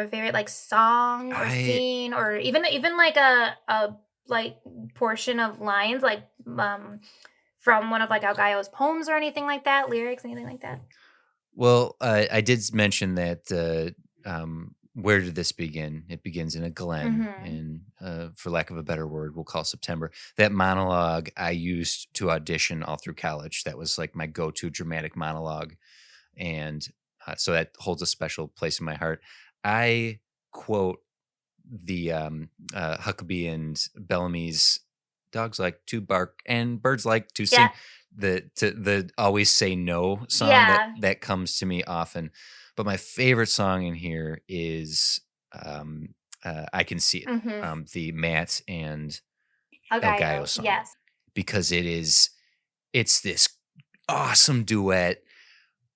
a favorite like song or scene or even like a like portion of lines like from one of like El Gallo's poems or anything like that, lyrics, anything like that? Well, I did mention that where did this begin? It begins in a glen, in, for lack of a better word, we'll call September. That monologue I used to audition all through college. That was like my go-to dramatic monologue. And so that holds a special place in my heart. I quote the Huckabee and Bellamy's "Dogs like to bark and birds like to sing." The always say no song that comes to me often. But my favorite song in here is I Can See It, the Matt and El Gallo song. Yes. Because it's this awesome duet,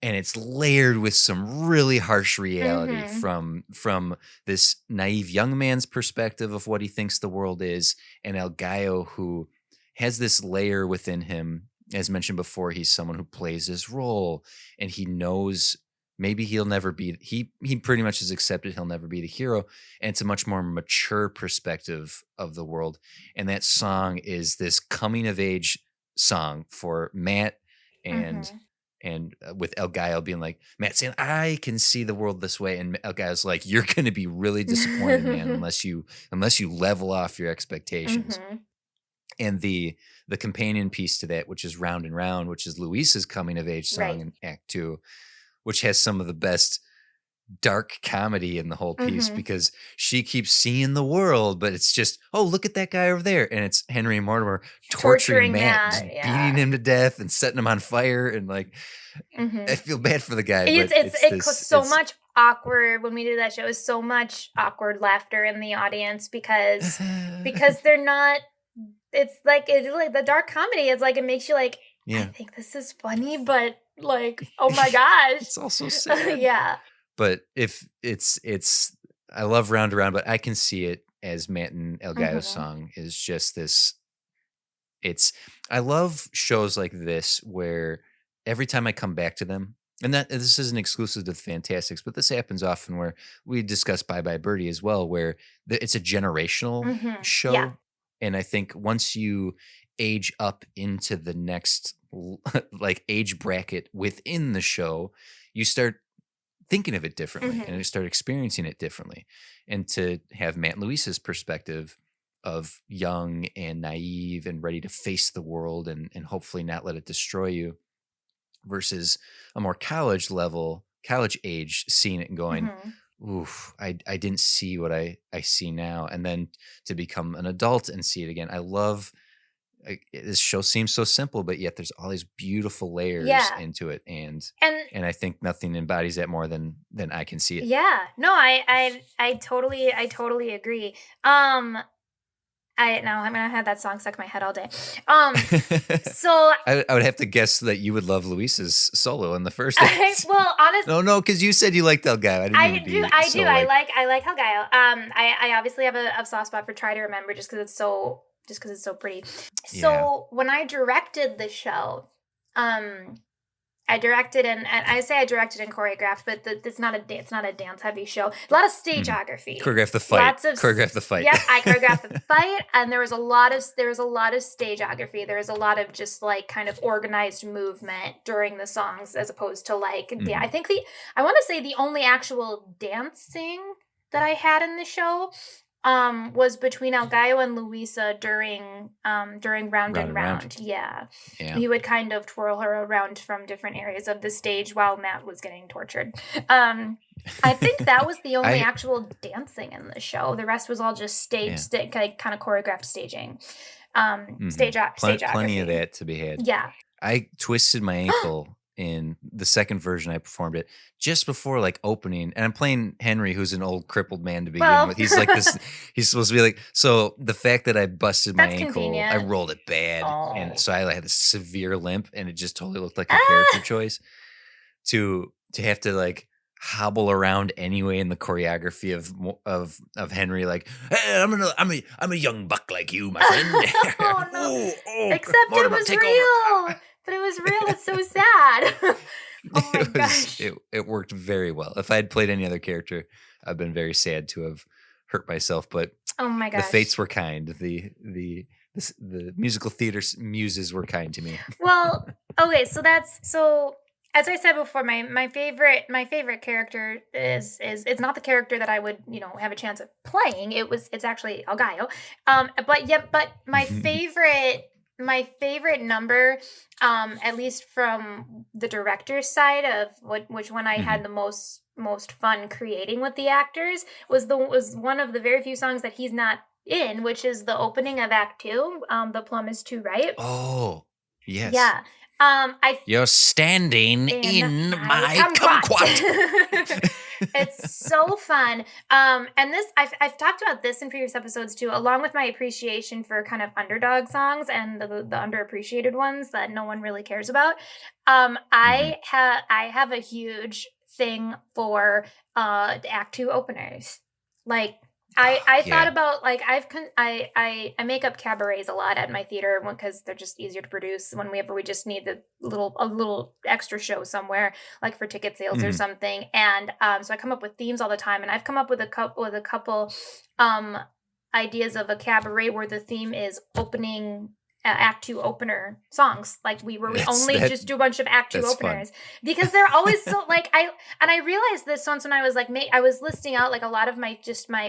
and it's layered with some really harsh reality from this naive young man's perspective of what he thinks the world is, and El Gallo, who has this layer within him. As mentioned before, he's someone who plays his role, and he knows maybe he'll never be, he pretty much has accepted he'll never be the hero. And it's a much more mature perspective of the world. And that song is this coming of age song for Matt and with El Gallo being like, Matt saying, I can see the world this way. And El Gallo's like, you're going to be really disappointed, man, unless you level off your expectations. And the companion piece to that, which is Round and Round, which is Luisa's coming of age song in Act 2, which has some of the best dark comedy in the whole piece because she keeps seeing the world, but it's just, oh, look at that guy over there. And it's Henry and Mortimer torturing Matt, beating him to death and setting him on fire. And like, I feel bad for the guy. It's so much awkward when we did that show. It was so much awkward laughter in the audience because they're not, it's like the dark comedy is like, it makes you like, I think this is funny, but like, oh my gosh. It's also sad. Yeah. But if it's I love Round Around, but I Can See It as Matt and El Gallo's song is just this. I love shows like this where every time I come back to them, and that this isn't exclusive to the Fantasticks, but this happens often where we discuss Bye Bye Birdie as well, where it's a generational show. Yeah. And I think once you age up into the next like age bracket within the show, you start thinking of it differently and you start experiencing it differently. And to have Matt and Luisa's perspective of young and naive and ready to face the world and hopefully not let it destroy you versus a more college age seeing it and going, oof, I didn't see what I see now. And then to become an adult and see it again. I love this show seems so simple, but yet there's all these beautiful layers into it. And I think nothing embodies that more than I Can See It. Yeah, no, I totally agree. I'm gonna have that song stuck in my head all day. So I would have to guess that you would love Luisa's solo in the first. Well, honestly, no, because you said you liked El Gallo. I do. I like El Gallo. I obviously have a soft spot for Try to Remember just because it's so pretty. So when I directed the show, directed and I say I directed and choreographed, but it's not a dance heavy show. A lot of stageography. Choreograph the fight. Choreograph the fight. Yep, I choreographed the fight, and there was a lot of stageography. There was a lot of just like kind of organized movement during the songs, as opposed to like I want to say the only actual dancing that I had in the show was between El Gallo and Luisa during Round and Round. Yeah. He would kind of twirl her around from different areas of the stage while Matt was getting tortured. I think that was the only actual dancing in the show. The rest was all just kind of choreographed staging. Stageography. Plenty of that to be had. Yeah. I twisted my ankle in the second version I performed it just before like opening, and I'm playing Henry, who's an old crippled man to begin with. He's like this. He's supposed to be like, so the fact that I busted my ankle, convenient. I rolled it bad, and so I had a severe limp, and it just totally looked like a character choice to have to like hobble around anyway in the choreography of Henry, like, hey, I'm a young buck like you, my friend. Oh no! Except it was real. But it was real. It's so sad. Oh my gosh. It worked very well. If I had played any other character, I've been very sad to have hurt myself. But oh my gosh, the fates were kind. The musical theater muses were kind to me. Well, okay, so as I said before, my favorite character is it's not the character that I would have a chance of playing. It's actually El Gallo. But my favorite. My favorite number, at least from the director's side of which one I had the most fun creating with the actors, was one of the very few songs that he's not in, which is the opening of Act 2. The Plum is Too Ripe. Oh, yes. Yeah. You're standing in my kumquat. It's so fun. And this I've talked about this in previous episodes too, along with my appreciation for kind of underdog songs and the underappreciated ones that no one really cares about. I have a huge thing for Act 2 openers. Like I thought about like I make up cabarets a lot at my theater because they're just easier to produce whenever we just need a little extra show somewhere, like for ticket sales or something. And so I come up with themes all the time, and I've come up with a couple ideas of a cabaret where the theme is opening Act 2 opener songs, like we just do a bunch of Act 2 openers fun. Because they're always so like I realized this once when I was like I was listing out like a lot of my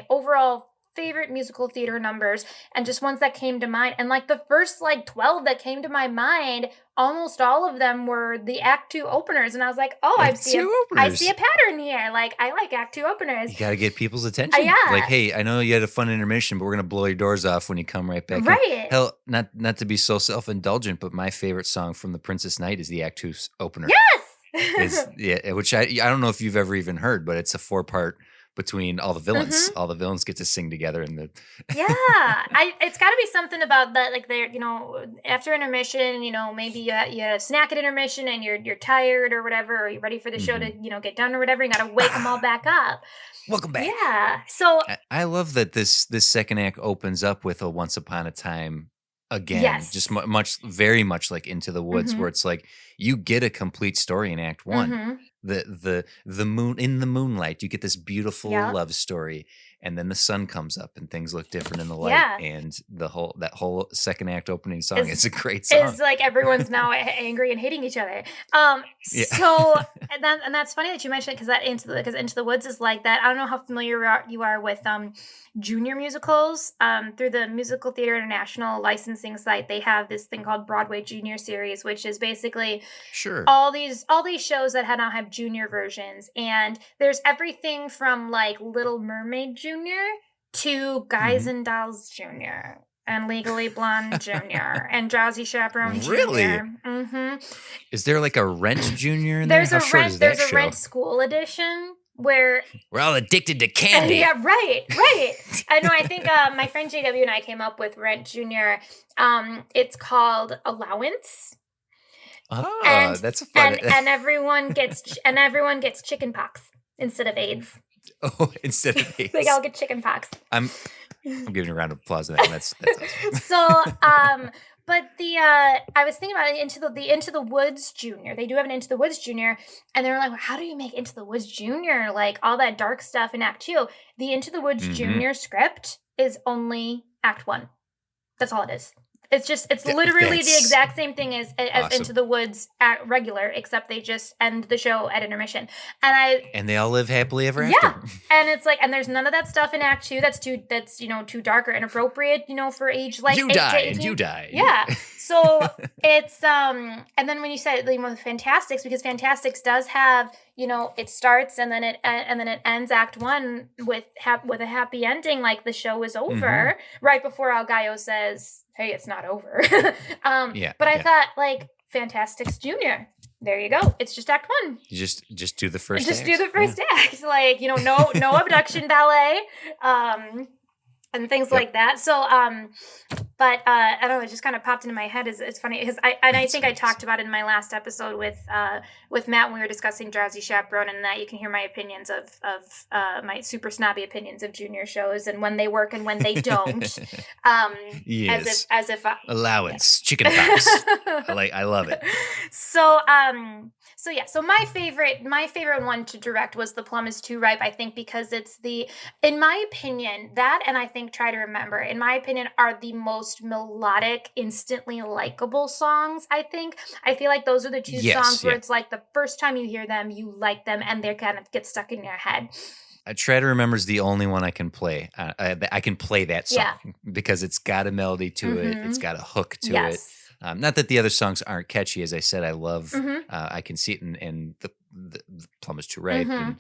overall favorite musical theater numbers and just ones that came to mind, and like the first like 12 that came to my mind, almost all of them were the Act 2 openers, and I was like, I see a pattern here. Like I like Act 2 openers. You got to get people's attention. Yeah. Like, hey, I know you had a fun intermission, but we're gonna blow your doors off when you come right back. Right. Hell, not to be so self-indulgent, but my favorite song from The Princess Knight is the Act 2 opener. Yes. Which I don't know if you've ever even heard, but it's a 4-part. Between all the villains, all the villains get to sing together in the. It's got to be something about that. Like they're, after intermission, maybe you had a snack at intermission and you're tired or whatever, or you're ready for the show to, get done or whatever. You got to wake them all back up. Welcome back. Yeah. So I love that this second act opens up with a Once Upon a Time again. Yes. Just very much like Into the Woods, where it's like you get a complete story in Act 1. The moon in the moonlight, you get this beautiful love story, and then the sun comes up and things look different in the light, and that whole second act opening song is a great song. It's like everyone's now angry and hating each other. So and that's funny that you mentioned it, because Into the Woods is like that. I don't know how familiar you are with junior musicals. Through the Musical Theater International licensing site, they have this thing called Broadway Junior Series, which is basically all these shows that now have junior versions, and there's everything from like Little Mermaid Junior to Guys and Dolls Junior and Legally Blonde Junior and Drowsy Chaperone Junior. Really? Is there like a Rent Junior in there? There's a Rent School edition where we're all addicted to candy. Yeah, right. I know. I think my friend JW and I came up with Rent Junior. It's called Allowance. Oh, that's fun. And everyone gets chicken pox instead of AIDS. Oh, instead of AIDS. They all get chicken pox. I'm giving you a round of applause on that. That's awesome. So, But I was thinking about it, Into the Woods Junior. They do have an Into the Woods Junior, and they were like, well, how do you make Into the Woods Junior? Like all that dark stuff in Act 2. The Into the Woods Junior script is only Act 1. That's all it is. It's literally the exact same thing as awesome. Into the Woods at regular, except they just end the show at intermission. And they all live happily ever after. Yeah. And it's like, and there's none of that stuff in Act 2 that's too dark or inappropriate, for age like 8 to 18. You die. Yeah. So it's and then when you said with Fantasticks, because Fantasticks does have, it starts and then it ends Act 1 with a happy ending, like the show is over right before El Gallo says, hey, it's not over. But I thought like Fantasticks Junior. There you go. It's just Act 1. You just do the first Just act. do the first act. Like, no abduction ballet. And things like that. So, but I don't know, it just kind of popped into my head. It's funny because I think I talked about it in my last episode with Matt when we were discussing Drowsy Chaperone, and that you can hear my opinions of my super snobby opinions of junior shows and when they work and when they don't. Yes. As if allowance, chicken pox. I love it. So so my favorite one to direct was The Plum Is Too Ripe, I think, because it's in my opinion, that and I think Try to Remember, in my opinion, are the most melodic, instantly likable songs, I think. I feel like those are the two songs where it's like the first time you hear them, you like them, and they kind of get stuck in your head. I Try to Remember is the only one I can play. I can play that song because it's got a melody to it. It's got a hook to it. Not that the other songs aren't catchy. As I said, I love, I can see it in the Plum Is Too Ripe and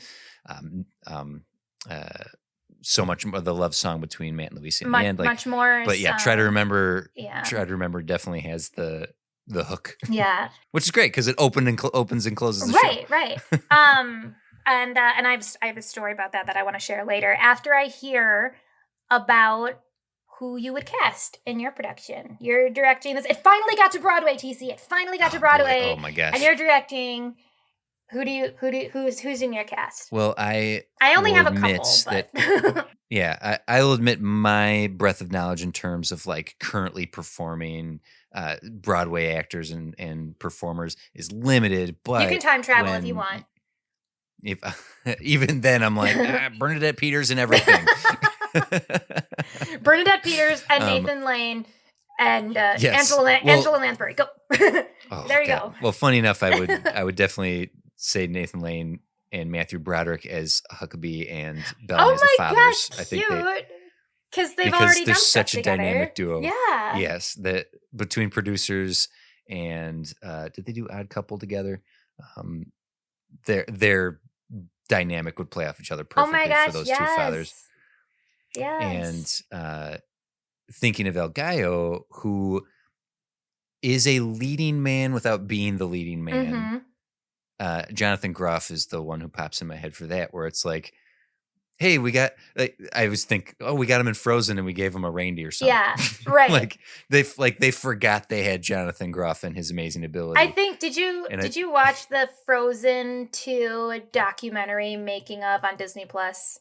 so much more the love song between Matt and Louisa in the end. Much more. But Try to Remember. Try to Remember definitely has the hook. Yeah. Which is great because it opens and closes the show. Right. And I have a story about that I want to share later after I hear about who you would cast in your production. You're directing this. It finally got to Broadway, TC. It finally got to Broadway. Boy. Oh my gosh. And you're directing. Who's in your cast? Well, I only have a couple, but I'll admit my breadth of knowledge in terms of like currently performing Broadway actors and performers is limited. But you can time travel if you want. If even then, I'm like Bernadette Peters and everything. Bernadette Peters and Nathan Lane and Angela Lansbury. Go. There you go. Well, funny enough, I would definitely say Nathan Lane and Matthew Broderick as Huckabee and Bellamy as the fathers. Gosh, I think cute. Because they've already done such a together. dynamic duo. Yeah. Yes, that between producers and did they do Odd Couple together? Their dynamic would play off each other perfectly for those two fathers. Yes. And thinking of El Gallo, who is a leading man without being the leading man. Jonathan Groff is the one who pops in my head for that, where it's like, hey, we got, I always think, we got him in Frozen and we gave him a reindeer song. Yeah, right. they forgot they had Jonathan Groff and his amazing ability. I think, did you watch the Frozen 2 documentary making of on Disney Plus?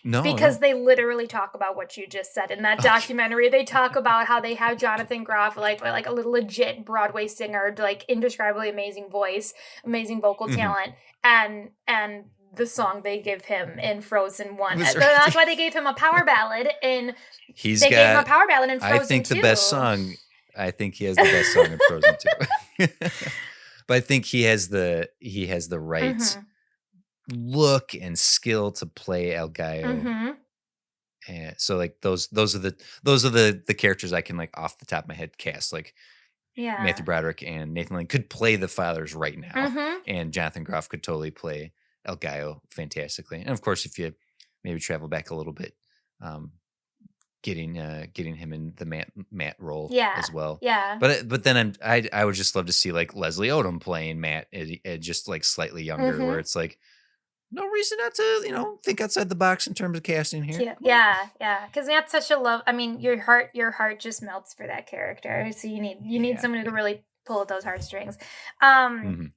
No. Because they literally talk about what you just said in that documentary. They talk about how they have Jonathan Groff, like a little legit Broadway singer, like indescribably amazing voice, amazing vocal talent, and the song they give him in Frozen 1. That's why they gave him a power ballad in. Gave him a power ballad in Frozen 2. I think the best song. I think he has the best song in Frozen 2. But I think he has the right look and skill to play El Gallo. And so like those are the characters I can like off the top of my head cast. Like Matthew Broderick and Nathan Lane could play the fathers right now, and Jonathan Groff could totally play El Gallo fantastically. And of course, if you maybe travel back a little bit, getting him in the Matt role as well. Yeah. But then I would just love to see like Leslie Odom playing Matt, just like slightly younger, where it's like, no reason not to, think outside the box in terms of casting here. Yeah. Because Matt's such a love. I mean, your heart just melts for that character. So you need someone who can really pull at those heartstrings.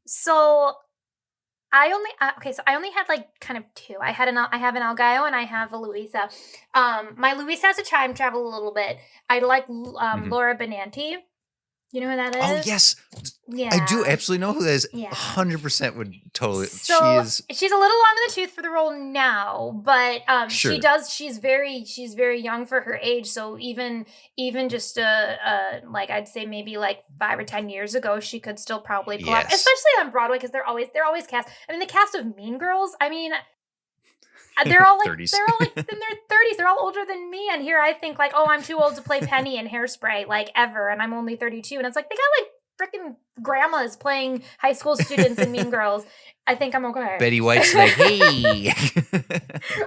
So I only had like kind of two. I have an El Gallo and I have a Louisa. My Louisa has to time travel a little bit. I like Laura Benanti. You know who that is? Oh, yes. Yeah. I do absolutely know who that is. Yeah. 100% would totally. So she's a little long in the tooth for the role now, but Sure. she's very young for her age. So even just like I'd say maybe like 5 or 10 years ago, she could still probably pull off, Yes. especially on Broadway, because they're always cast. I mean, the cast of Mean Girls. I mean, they're all like 30s. they're all like in their 30s. They're all older than me, and here I think like, oh, I'm too old to play Penny in Hairspray like ever, and I'm only 32, and it's like they got like freaking grandmas playing high school students in Mean Girls. I think I'm okay. Betty White's like, hey.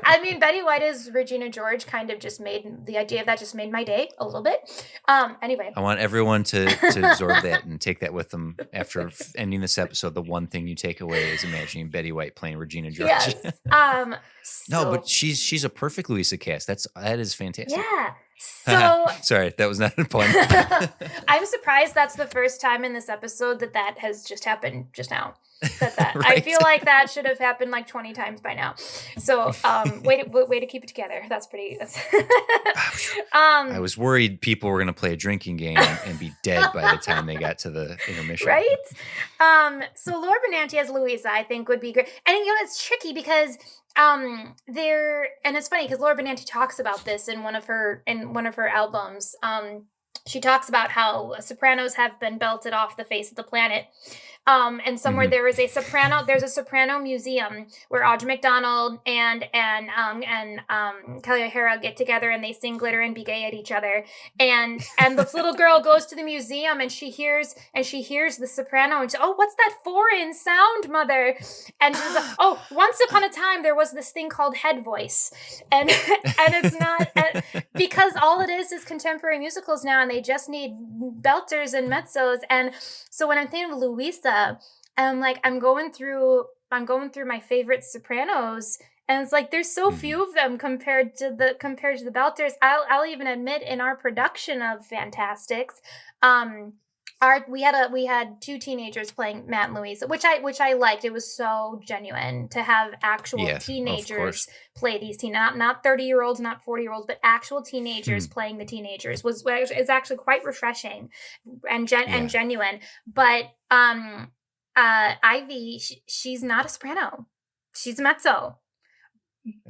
I mean, Betty White as Regina George kind of just made the idea of that just made my day a little bit. Anyway, I want everyone to absorb that and take that with them after ending this episode. The one thing you take away is imagining Betty White playing Regina George. yes. No, but she's a perfect Louisa cast. that is fantastic. Yeah. So Sorry, that was not a pun. I'm surprised that's the first time in this episode that has just happened just now. That Right. I feel like that should have happened like 20 times by now. So way to keep it together. That's pretty. I was worried people were going to play a drinking game and be dead by the time they got to the intermission. Right? So Laura Benanti as Louisa, I think, would be great. And it's tricky because and it's funny because Laura Benanti talks about this in one of her albums. She talks about how sopranos have been belted off the face of the planet. And somewhere there's a soprano museum where Audra McDonald and Kelly O'Hara get together and they sing Glitter and Be Gay at each other. And this little girl goes to the museum and she hears the soprano and she, oh, what's that foreign sound, mother? And she's like, oh, once upon a time there was this thing called head voice. And it's not because all it is contemporary musicals now and they just need belters and mezzos. And so when I'm thinking of Louisa, I'm like, I'm going through my favorite sopranos, and it's like there's so few of them compared to the belters. I'll even admit in our production of Fantasticks, we had 2 teenagers playing Matt and Louisa, which I liked. It was so genuine to have actual teenagers play these not 30-year-olds, not 40-year-olds, but actual teenagers playing the teenagers is actually quite refreshing and genuine. But Ivy, she's not a soprano. She's a mezzo.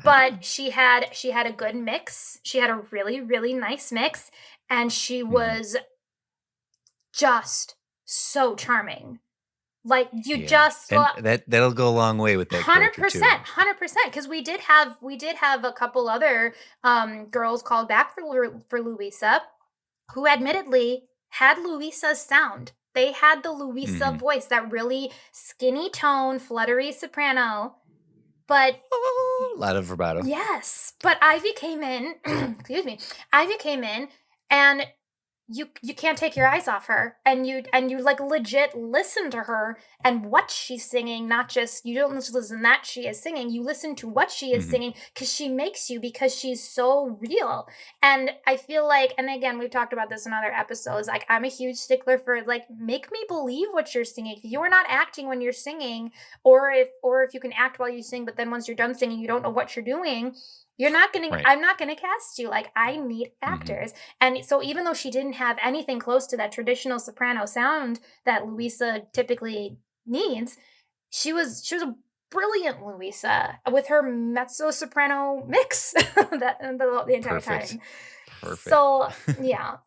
But she had a good mix. She had a really, really nice mix, and she was just so charming. Like that'll go a long way with that 100%, because we did have a couple other girls called back for Louisa, who admittedly had Louisa's sound. They had the Louisa voice, that really skinny tone, fluttery soprano, but a lot of vibrato. Yes, but Ivy came in. Excuse me. Ivy came in, and you can't take your eyes off her, and you like legit listen to her and what she's singing. Not just, you don't just listen that she is singing, you listen to what she is singing, because she makes you, because she's so real. And I feel like, and again, we've talked about this in other episodes, like I'm a huge stickler for like, make me believe what you're singing. If you're not acting when you're singing, or if you can act while you sing, but then once you're done singing you don't know what you're doing, I'm not going to cast you. Like, I need actors. And so even though she didn't have anything close to that traditional soprano sound that Louisa typically needs, she was a brilliant Louisa with her mezzo soprano mix the entire time. Perfect. So, yeah.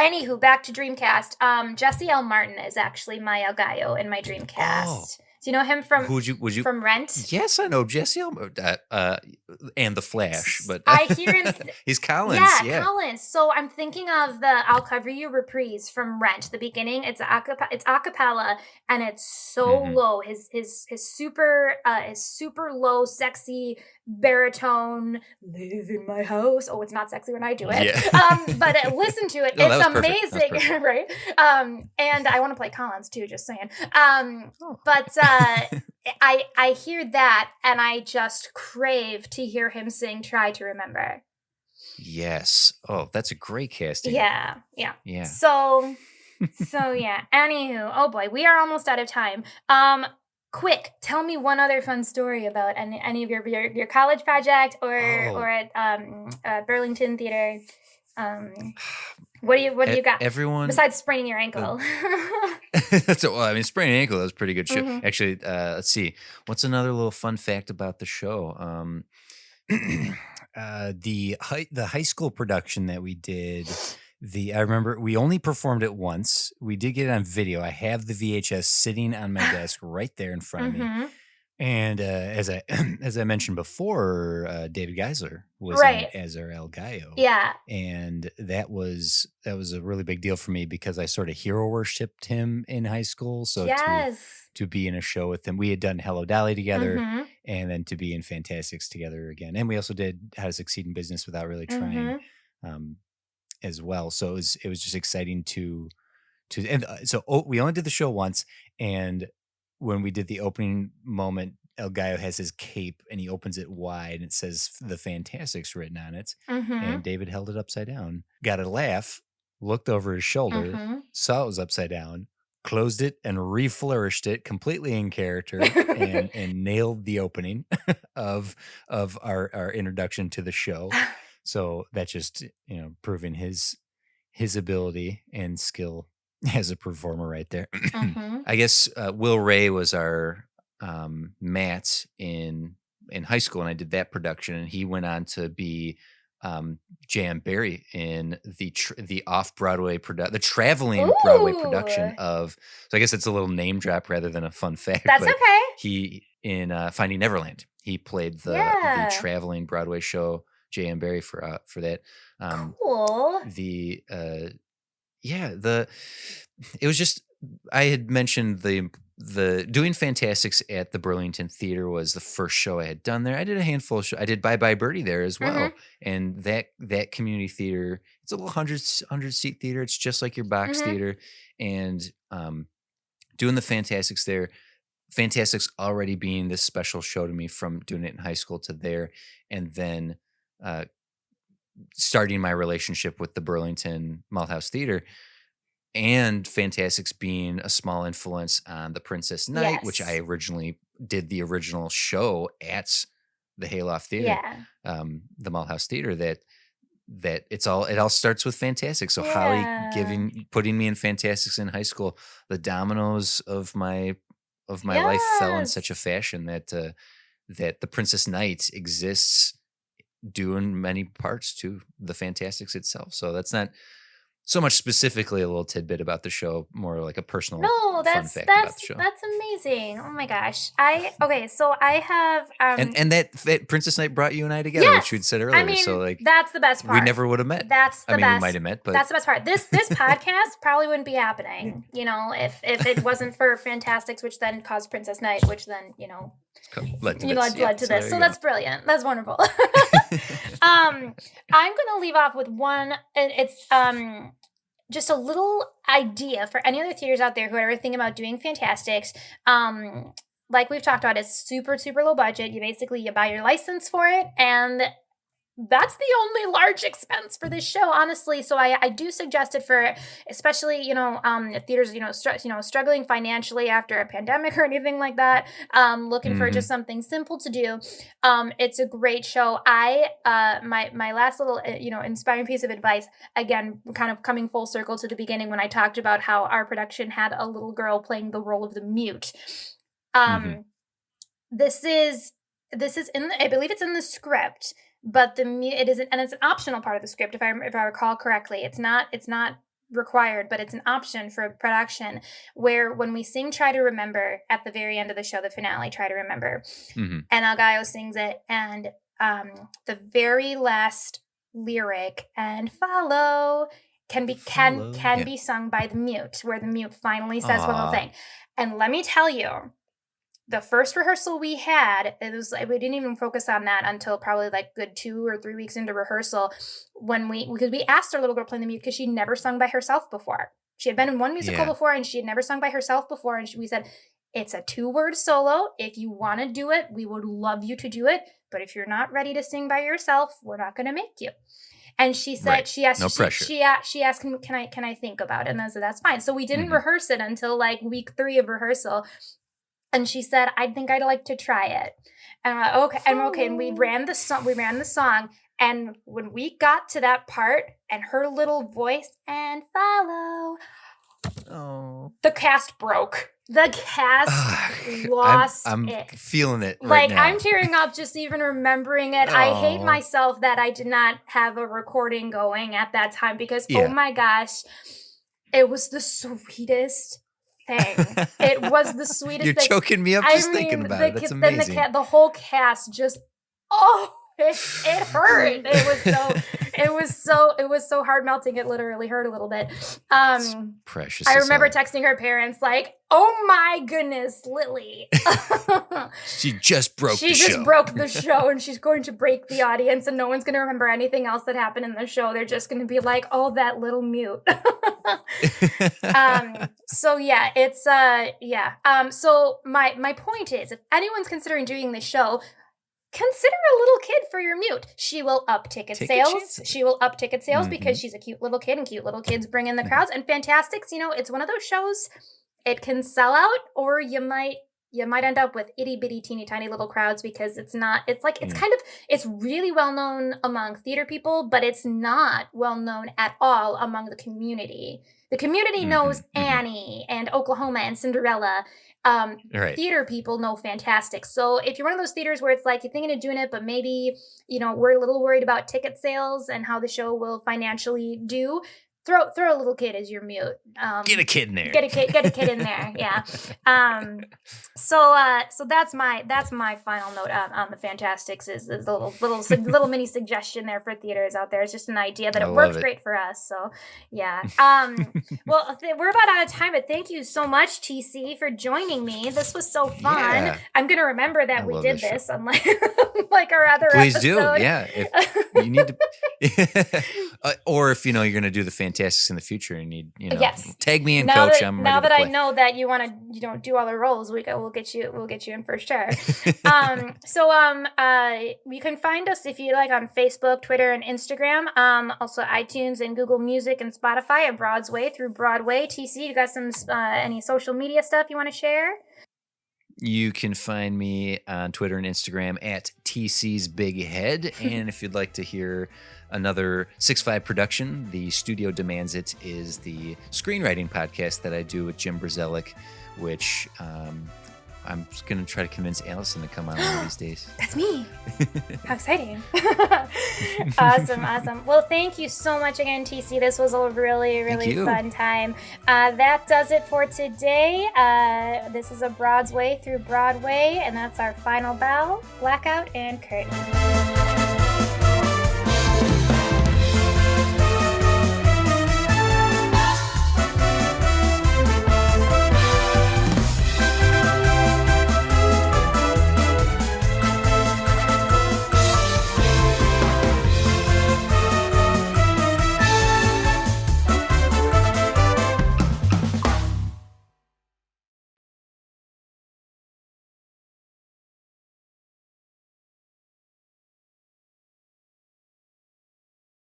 Anywho, back to Dreamcast. Jesse L. Martin is actually my El Gallo in my Dreamcast. Oh. Do you know him from from Rent? Yes, I know Jesse and The Flash, but I hear him. He's Collins. Yeah, Collins. So I'm thinking of the "I'll Cover You" reprise from Rent. The beginning, it's a cappella, and it's so low. His super low, sexy baritone. Live in my house. Oh, it's not sexy when I do it. Yeah. But listen to it. It's amazing, right? And I want to play Collins too. Just saying. But I hear that and I just crave to hear him sing "Try to Remember." Yes. Oh, that's a great casting. Yeah. So yeah. Anywho, oh boy, we are almost out of time. Quick, tell me one other fun story about any of your college project or at Burlington Theater. What do you got? Everyone besides spraining your ankle? So, well, I mean, spraining ankle, that was a pretty good show. Mhm. Actually, let's see. What's another little fun fact about the show? The high school production that we did. I remember we only performed it once. We did get it on video. I have the VHS sitting on my desk right there in front of me. Mhm. And as I as I mentioned before, David Geisler was Right. in as our El Gallo. Yeah. And that was a really big deal for me because I sort of hero worshipped him in high school. So Yes. to be in a show with him, we had done Hello Dolly together, Mhm. and then to be in Fantasticks together again, and we also did How to Succeed in Business Without Really Trying, as well. So it was just exciting to and we only did the show once, and when we did the opening moment, El Gallo has his cape and he opens it wide and it says the Fantasticks written on it. Mhm. And David held it upside down, got a laugh, looked over his shoulder, Mhm. saw it was upside down, closed it and reflourished it completely in character and nailed the opening of our introduction to the show. So that's just, proving his ability and skill as a performer right there. Mhm. I guess Will Ray was our Matt in high school, and I did that production, and he went on to be Jan Barry in the off-Broadway the traveling Broadway production Ooh. of. So I guess it's a little name drop rather than a fun fact. That's but okay. He in Finding Neverland, he played the Yeah. traveling Broadway show Jan Barry for that. Cool. It was just, I had mentioned the doing Fantasticks at the Burlington Theater was the first show I had done there. I did a handful of shows. I did Bye Bye Birdie there as well. And that community theater, it's a little 100 seat theater. It's just like your box theater. And doing the Fantasticks there, Fantasticks already being this special show to me from doing it in high school to there. And then starting my relationship with the Burlington Malthouse Theater, and Fantasticks being a small influence on The Princess Knight, which I originally did the original show at the Hayloft Theater, the Malthouse Theater. That it all starts with Fantasticks. So Holly putting me in Fantasticks in high school, the dominoes of my life fell in such a fashion that The Princess Knight exists due in many parts to the Fantasticks itself. So that's not so much specifically a little tidbit about the show, more like a personal fun fact about the show. That's amazing. Oh my gosh. So I have and that Princess Knight brought you and I together, which we'd said earlier. I mean, so like that's the best part. We never would have met. That's the best. We might have met, but that's the best part. This podcast probably wouldn't be happening, if it wasn't for Fantasticks, which then caused Princess Knight, which then, led to this. So that's brilliant. That's wonderful. I'm gonna leave off with one, and it's just a little idea for any other theaters out there who are ever thinking about doing Fantasticks. Like we've talked about, it's super, super low budget. You buy your license for it, and that's the only large expense for this show, honestly. So I do suggest it for, especially, theaters, struggling financially after a pandemic or anything like that, looking for just something simple to do. It's a great show. My last little, inspiring piece of advice, again, kind of coming full circle to the beginning when I talked about how our production had a little girl playing the role of the mute. This is I believe it's in the script. But it isn't, and it's an optional part of the script if I recall correctly. It's not required, but it's an option for production. Where when we sing "Try to Remember" at the very end of the show, the finale, "Try to Remember," and El Gallo sings it, and the very last lyric "and follow" can be sung by the mute, where the mute finally says one little thing. And let me tell you, the first rehearsal we had, we didn't even focus on that until probably like good 2 or 3 weeks into rehearsal, because we asked our little girl playing the mute because she'd never sung by herself before. She had been in one musical before, and she had never sung by herself before. And we said, it's a 2-word solo. If you want to do it, we would love you to do it. But if you're not ready to sing by yourself, we're not going to make you. And she said, she asked, no pressure. She asked, can I think about it? And I said, that's fine. So we didn't rehearse it until like week 3 of rehearsal. And she said, I think I'd like to try it. Okay. And we ran the song. And when we got to that part and her little voice and follow, the cast broke. The cast lost I'm it. feeling it right Like, now. I'm tearing up just even remembering it. I hate myself that I did not have a recording going at that time because, oh my gosh, it was the sweetest thing. It was the sweetest You're thing. choking me up just thinking about it. That's amazing. Then the whole cast just, it hurt. It was so hard melting. It literally hurt a little bit. It's precious. I remember texting her parents like, "Oh my goodness, Lily." She just broke the show. She just broke the show, and she's going to break the audience, and no one's going to remember anything else that happened in the show. They're just going to be like, "Oh, that little mute." So yeah, it's so my point is, if anyone's considering doing this show, consider a little kid for your mute. She will up ticket sales. She will up ticket sales because she's a cute little kid, and cute little kids bring in the crowds. And Fantasticks, it's one of those shows. It can sell out, or you might end up with itty bitty teeny tiny little crowds because it's really well known among theater people, but it's not well known at all among the community. The community knows Annie and Oklahoma and Cinderella. Theater people know Fantastic. So if you're one of those theaters where it's like you're thinking of doing it, but maybe, we're a little worried about ticket sales and how the show will financially do, throw a little kid as your mute. Get a kid in there. Get a kid in there. Yeah. So that's my final note on the Fantastics is a little mini suggestion there for theaters out there. It's just an idea that it worked great for us. So yeah. Well, we're about out of time, but thank you so much, TC, for joining me. This was so fun. Yeah. I'm gonna remember that we did this, unlike like our other Please episode. do. Yeah. If you need to, or if you're gonna do the Fantastics in the future and need yes. tag me in, Coach. I'm ready now that to play. I know that you want to do all the roles, we'll get you in for sure. You can find us if you like on Facebook, Twitter, and Instagram. Also iTunes and Google Music and Spotify at Broadway through Broadway. TC, you got some any social media stuff you want to share? You can find me on Twitter and Instagram at TC's Big Head. And if you'd like to hear another 6-5 production, The Studio Demands It is the screenwriting podcast that I do with Jim Brzelik, which I'm going to try to convince Allison to come on one of these days. That's me. How exciting. Awesome. Well, thank you so much again, TC. This was a really, really fun time. That does it for today. This is a Broadway through Broadway, and that's our final bell, blackout, and curtain.